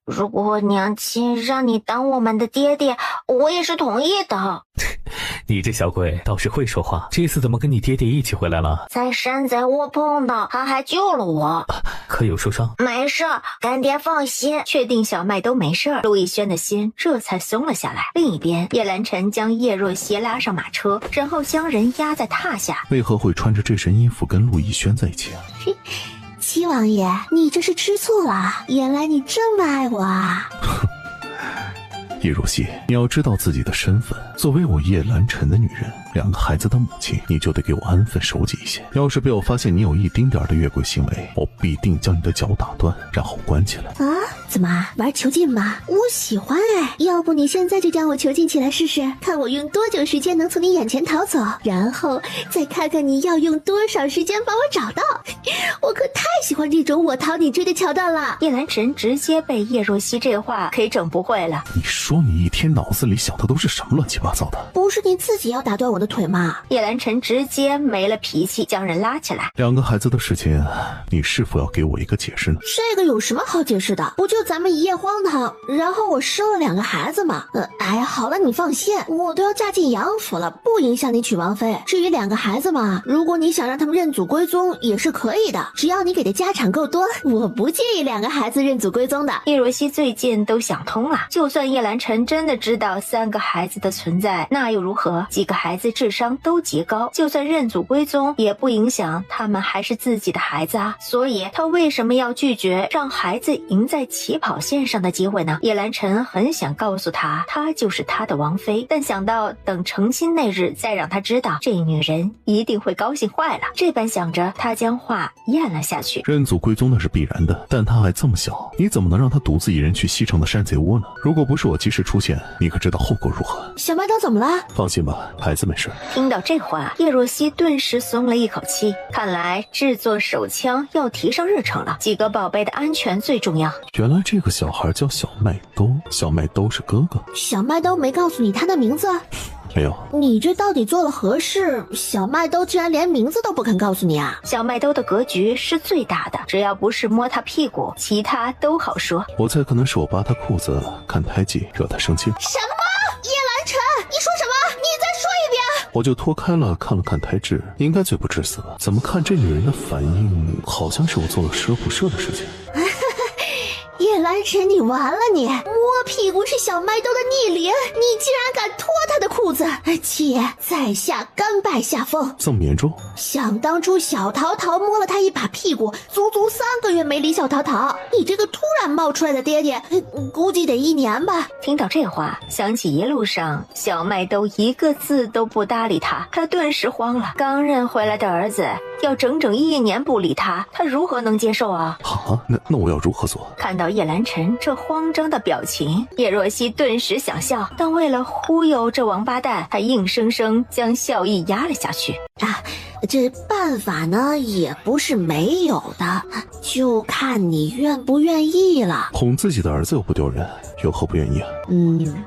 E: 如果娘亲让你当我们的爹爹，我也是同意的。
P: 你这小鬼倒是会说话，这次怎么跟你爹爹一起回来了？
E: 在山贼窝碰到，他还救了我。
P: 可有受伤？
E: 没事，干爹放心。
A: 确定小麦都没事，陆逸轩的心这才松了下来。另一边，叶兰晨将叶若曦拉上马车，然后将人压在榻下。
B: 为何会穿着这身衣服跟陆逸轩在一起啊？
C: 七王爷，你这是吃醋了？原来你这么爱我啊！
B: 叶若曦，你要知道自己的身份，作为我叶兰晨的女人，两个孩子的母亲，你就得给我安分守己一些。要是被我发现你有一丁点的越轨行为，我必定将你的脚打断，然后关起来。
C: 啊？怎么玩囚禁吗？我喜欢哎，要不你现在就将我囚禁起来试试，看我用多久时间能从你眼前逃走，然后再看看你要用多少时间把我找到。我可太喜欢这种我逃你追的桥段了。
A: 叶兰晨直接被叶若曦这话给整不会了。
B: 你说你一天脑子里想的都是什么乱七八糟的？
C: 不是你自己要打断我的腿吗？
A: 叶兰晨直接没了脾气，将人拉起来。
B: 两个孩子的事情，你是否要给我一个解释呢？
C: 这个有什么好解释的？不就咱们一夜荒唐，然后我生了两个孩子嘛。哎呀，好了，你放心，我都要嫁进杨府了，不影响你娶王妃。至于两个孩子嘛，如果你想让他们认祖归宗也是可以的，只要你给的家产够多，我不介意两个孩子认祖归宗的。
A: 叶若曦最近都想通了，就算叶兰晨真的知道3个孩子的存在，那又如何？几个孩子智商都极高，就算认祖归宗，也不影响他们还是自己的孩子啊。所以他为什么要拒绝让孩子赢在起跑线上的机会呢？叶兰晨很想告诉他，她就是他的王妃，但想到等成亲那日再让他知道，这女人一定会高兴坏了。这般想着，他将话咽了下去。
B: 认祖归宗那是必然的，但他还这么小，你怎么能让他独自一人去西城的山贼窝呢？如果不是我及时出现，你可知道后果如何？
C: 小麦刀怎么了？
B: 放心吧，孩子没事。
A: 听到这话，叶若曦顿时松了一口气，看来制作手枪要提上日程了。几个宝贝的安全最重要。
B: 原来这个小孩叫小麦兜，小麦兜是哥哥。
C: 小麦兜没告诉你他的名字？
B: 没有。
C: 你这到底做了何事？小麦兜居然连名字都不肯告诉你啊！
A: 小麦兜的格局是最大的，只要不是摸他屁股，其他都好说。
B: 我猜可能是我扒他裤子看胎记，惹他生气。
C: 什么？叶兰晨，你说什么？你再说一遍！
B: 我就脱开了看了看胎质，应该罪不至死吧？怎么看这女人的反应，好像是我做了十恶不赦的事情。
C: 叶兰晨，你完了你！摸屁股是小麦兜的逆鳞，你竟然敢脱他的裤子！妾在下甘拜下风。
B: 这么严重？
C: 想当初小桃桃摸了他一把屁股，足3个月没理小桃桃，你这个突然冒出来的爹爹，估计得1年吧。
A: 听到这话，想起一路上小麦兜一个字都不搭理他，他顿时慌了。刚认回来的儿子要整整1年不理他，他如何能接受啊？
B: 好，那我要如何做？
A: 看到叶兰晨这慌张的表情，叶若曦顿时想笑，但为了忽悠这王八蛋，她硬生生将笑意压了下去。
C: 这办法呢也不是没有的，就看你愿不愿意了。
B: 哄自己的儿子又不丢人，有何不愿意啊？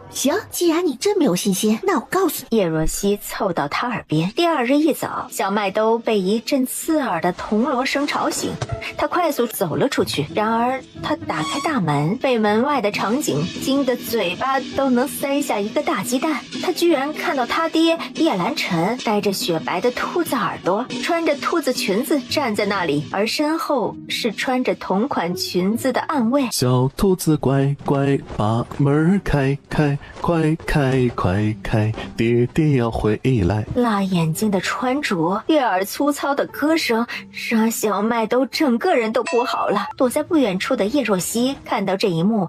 C: 行，既然你真没有信心，那我告诉你。
A: 叶若曦凑到他耳边。第2日一早，小麦兜被一阵刺耳的铜锣声吵醒，他快速走了出去。然而他打开大门，被门外的场景惊得嘴巴都能塞下一个大鸡蛋。他居然看到他爹叶兰晨带着雪白的兔子耳朵，穿着兔子裙子站在那里，而身后是穿着同款裙子的暗卫。
B: 小兔子乖乖，把门开开，快开快开，爹爹要回来。
A: 辣眼睛的穿着，悦耳粗糙的歌声，让小麦兜整个人都不好了。躲在不远处的叶若曦看到这一幕，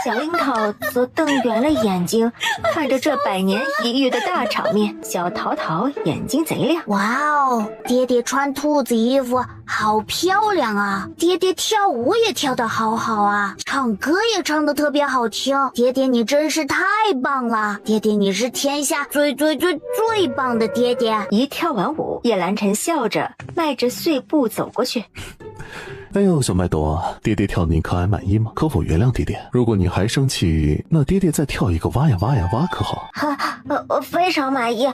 A: 小樱桃则瞪圆了眼睛，看着这百年一遇的大场面。小桃桃眼睛贼亮，
E: 哇哦，爹爹穿兔子衣服好漂亮啊！爹爹跳舞也跳得好好啊，唱歌也唱得特别好听。爹爹你真是太棒了，爹爹你是天下最棒的爹爹。
A: 一跳完舞，叶兰晨笑着迈着碎步走过去。
B: 哎呦，小麦兜，爹爹跳你可还满意吗？可否原谅爹爹？如果你还生气，那爹爹再跳一个挖呀挖呀挖，可好？
E: 非常满意，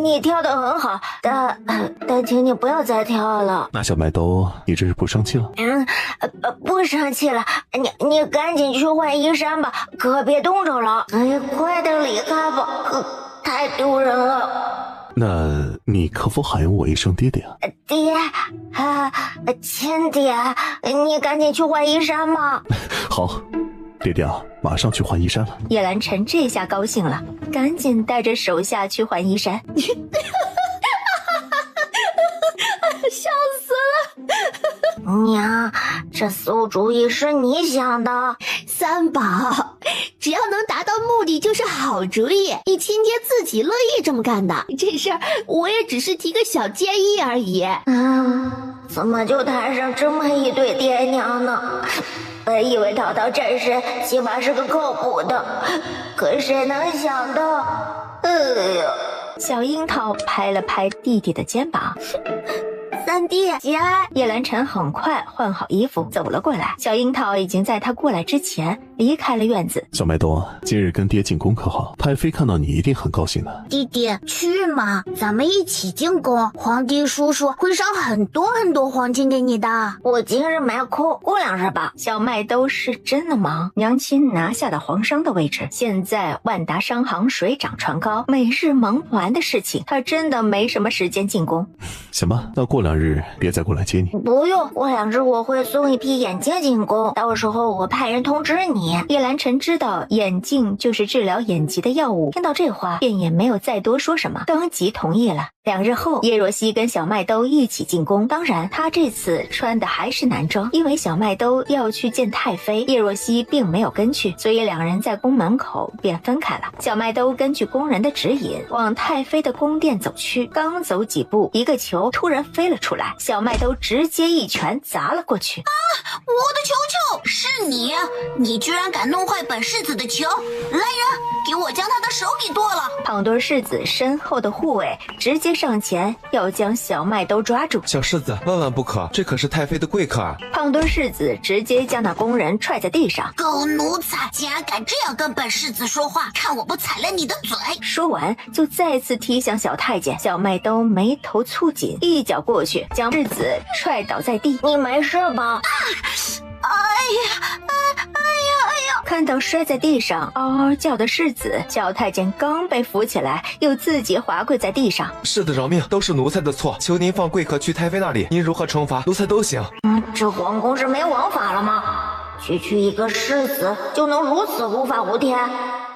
E: 你跳得很好，但请你不要再跳了。
B: 那小麦兜，你这是不生气了？
E: 不生气了，你赶紧去换衣衫吧，可别冻着了。快点离开吧，太丢人了。
B: 那你可否喊我一声爹爹啊？
E: 爹，亲爹，你赶紧去换衣衫吧。
B: 好，爹爹啊，马上去换衣衫了。
A: 叶兰晨这下高兴了，赶紧带着手下去换衣衫。
C: 笑死了！
E: 娘，这馊主意是你想的。
C: 三宝，只要能达到目的就是好主意。你亲爹自己乐意这么干的，这事儿我也只是提个小建议而已。
E: 怎么就摊上这么一对爹娘呢？本以为桃桃战士起码是个靠谱的，可谁能想到，
A: 小樱桃拍了拍弟弟的肩膀。
E: 三弟，节哀。
A: 叶兰晨很快换好衣服走了过来，小樱桃已经在他过来之前离开了院子。
B: 小麦兜，今日跟爹进宫可好？太妃看到你一定很高兴的。
E: 弟弟，去嘛，咱们一起进宫，皇帝叔叔会赏很多黄金给你的。我今日没空，过2日吧。
A: 小麦兜是真的忙，娘亲拿下了皇商的位置，现在万达商行水涨船高，每日忙不完的事情，他真的没什么时间进宫。
B: 行吧，那过2日别再过来接你。
E: 不用，过2日我会送一批眼镜进宫，到时候我派人通知你。你。
A: 叶兰晨知道眼镜就是治疗眼疾的药物，听到这话便也没有再多说什么，当即同意了。2日后，叶若曦跟小麦兜一起进宫，当然她这次穿的还是男装，因为小麦兜要去见太妃，叶若曦并没有跟去，所以2人在宫门口便分开了。小麦兜根据宫人的指引往太妃的宫殿走去，刚走几步，一个球突然飞了出来，小麦兜直接一拳砸了过去。
G: 我的球球，是你！你居然敢弄坏本世子的球！来人，给我将他的手给剁了！
A: 胖墩世子身后的护卫直接上前要将小麦兜抓住。
S: 小世子，万万不可，这可是太妃的贵客啊！
A: 胖墩世子直接将那工人踹在地上。
G: 狗奴才，竟然敢这样跟本世子说话，看我不踩了你的嘴！
A: 说完就再次踢向小太监。小麦兜眉头蹙紧，一脚过去将世子踹倒在地。
E: 你没事吧？
G: 哎呀！
A: 看到摔在地上嗷嗷叫的世子，小太监刚被扶起来，又自己滑跪在地上。
S: 世子饶命，都是奴才的错，求您放贵客去太妃那里，您如何惩罚奴才都行。
E: 这皇宫是没王法了吗？区一个世子就能如此无法无天？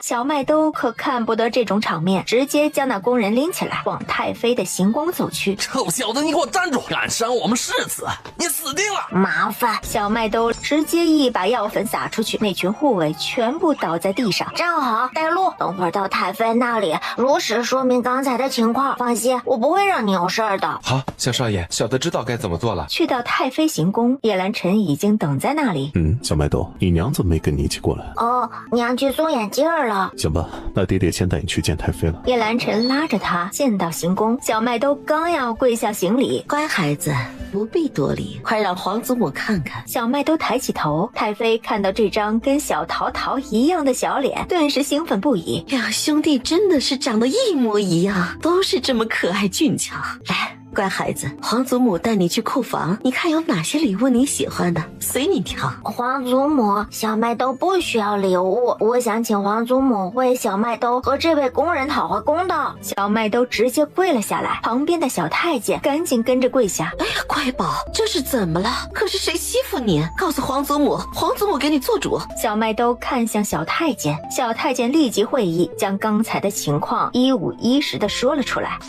A: 小麦兜可看不得这种场面，直接将那工人拎起来往太妃的行宫走去。
H: 臭小子，你给我站住！敢伤我们世子，你死定了！
E: 麻烦！
A: 小麦兜直接一把药粉撒出去，那群护卫全部倒在地上。
E: 站好，带路，等会儿到太妃那里，如实说明刚才的情况。放心，我不会让你有事儿的。
S: 好，小少爷，小的知道该怎么做了。
A: 去到太妃行宫，叶兰晨已经等在那里。
B: 小麦兜，你娘怎么没跟你一起过来？
E: 哦，娘去送眼镜了。
B: 行吧，那爹爹先带你去见太妃了。
A: 叶兰晨拉着他进到行宫，小麦兜刚要跪下行礼，
R: 乖孩子，不必多礼，快让皇祖母看看。
A: 小麦兜抬起头，太妃看到这张跟小桃桃一样的小脸，顿时兴奋不已。
R: 两兄弟真的是长得一模一样，都是这么可爱俊俏。来，乖孩子，皇祖母带你去库房，你看有哪些礼物你喜欢的，随你挑。
E: 皇祖母，小麦兜不需要礼物，我想请皇祖母为小麦兜和这位工人讨回公道。
A: 小麦兜直接跪了下来，旁边的小太监赶紧跟着跪下。
R: 哎呀，乖宝，这是怎么了？可是谁欺负你？告诉皇祖母，皇祖母给你做主。
A: 小麦兜看向小太监，小太监立即会意，将刚才的情况一五一十的说了出来。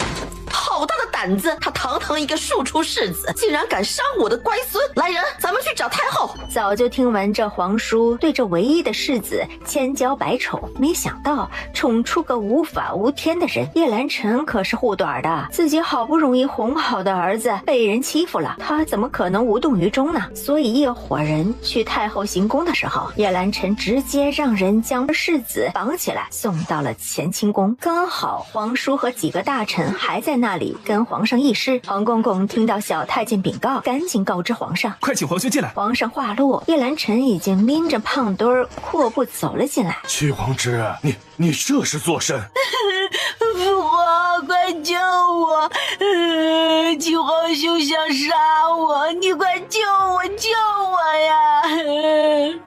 R: 好大的胆子！他堂堂一个庶出世子，竟然敢伤我的乖孙！来人，咱们去找太后。
A: 早就听闻这皇叔对这唯一的世子千娇百宠，没想到宠出个无法无天的人。叶兰晨可是护短的，自己好不容易哄好的儿子被人欺负了，他怎么可能无动于衷呢？所以一伙人去太后行宫的时候，叶兰晨直接让人将世子绑起来送到了乾清宫。刚好皇叔和几个大臣还在那里跟皇上议事。皇公公听到小太监禀告，赶紧告知皇上，
L: 快请皇兄进来。
A: 皇上话落，叶兰晨已经拎着胖墩儿阔步走了进来。
K: 七皇之，你这是作甚？
G: 父皇，快救我！七皇兄想杀我，你快救我呀！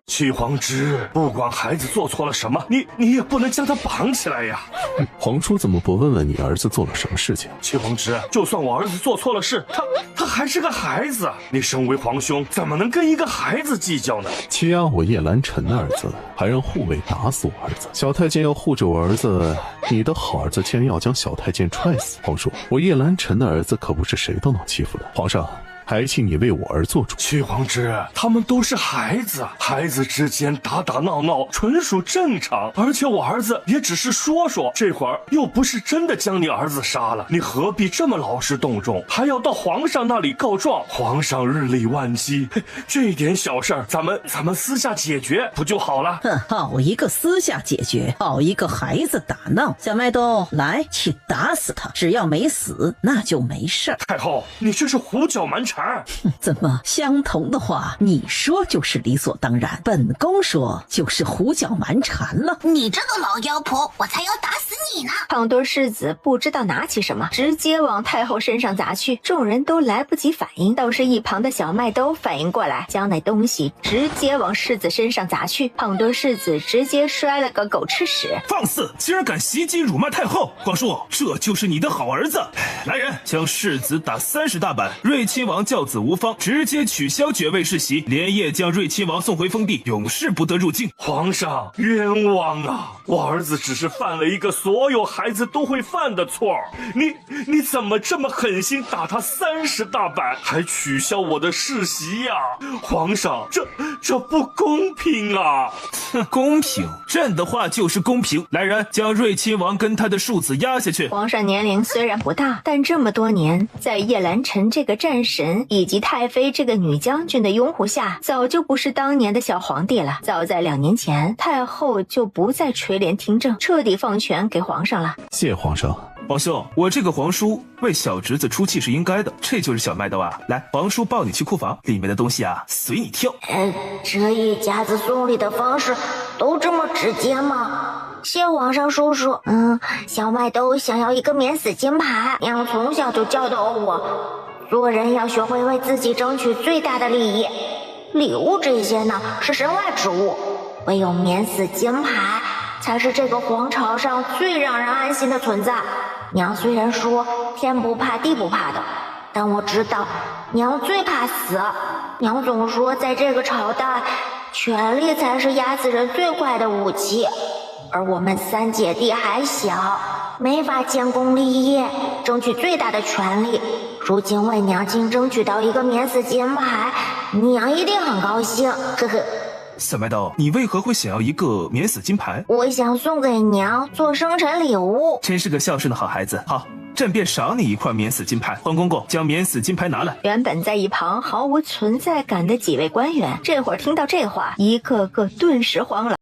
K: 七皇之，不管孩子做错了什么，你也不能将他绑起来呀！
B: 皇叔怎么不问问你儿子做了什么事情？
K: 七皇之，就算我儿子做错了事，他还是个孩子，你身为皇兄，怎么能跟一个孩子计较呢？
B: 欺压我叶兰晨的儿子，还让护卫打死我儿子。小太监要护着我儿子，你的好儿子竟然要将小太监踹死。皇叔，我叶兰晨的儿子可不是谁都能欺负的。皇上，还请你为我儿做主。
K: 七皇之，他们都是孩子，孩子之间打打闹闹纯属正常，而且我儿子也只是说说，这会儿又不是真的将你儿子杀了，你何必这么劳师动众，还要到皇上那里告状？皇上日理万机，这点小事儿咱们私下解决不就好了？
R: 好一个私下解决，好一个孩子打闹。小麦兜，来，去打死他，只要没死，那就没事。
K: 太后，你这是胡搅蛮缠。
R: 怎么相同的话你说就是理所当然，本宫说就是胡搅蛮缠了？
G: 你这个老妖婆，我才要打死你呢！
A: 胖墩世子不知道拿起什么，直接往太后身上砸去，众人都来不及反应，倒是一旁的小麦兜反应过来，将那东西直接往世子身上砸去。胖墩世子直接摔了个狗吃屎！
L: 放肆！竟然敢袭击辱骂太后！皇叔，这就是你的好儿子！来人，将世子打30大板！瑞亲王教子无方，直接取消爵位世袭，连夜将睿亲王送回封地，永世不得入境。
Q: 皇上冤枉啊！我儿子只是犯了一个所有孩子都会犯的错，你怎么这么狠心打他30大板，还取消我的世袭呀？皇上，这不公平啊！
L: 公平，朕的话就是公平。来人，将睿亲王跟他的庶子押下去。
A: 皇上年龄虽然不大，但这么多年，在叶兰辰这个战神以及太妃这个女将军的拥护下，早就不是当年的小皇帝了。早在2年前，太后就不再垂帘听政，彻底放权给皇上了。
B: 谢皇上。
L: 皇兄，我这个皇叔为小侄子出气是应该的，这就是小麦的啊。来，皇叔抱你去库房，里面的东西啊，随你挑。
E: 这一家子送礼的方式都这么直接吗？谢皇上叔叔。小麦都想要一个免死金牌，娘从小就教导我，做人要学会为自己争取最大的利益。礼物这些呢，是身外之物，唯有免死金牌才是这个皇朝上最让人安心的存在。娘虽然说天不怕地不怕的，但我知道娘最怕死。娘总说在这个朝代，权力才是压死人最快的武器，而我们3姐弟还小，没法建功立业，争取最大的权力。如今为娘亲争取到一个免死金牌，娘一定很高兴，呵呵。
L: 小麦豆，你为何会想要一个免死金牌？
E: 我想送给娘做生辰礼物。
L: 真是个孝顺的好孩子。好，朕便赏你一块免死金牌。皇公公，将免死金牌拿来。
A: 原本在一旁毫无存在感的几位官员，这会儿听到这话，一个个顿时慌了。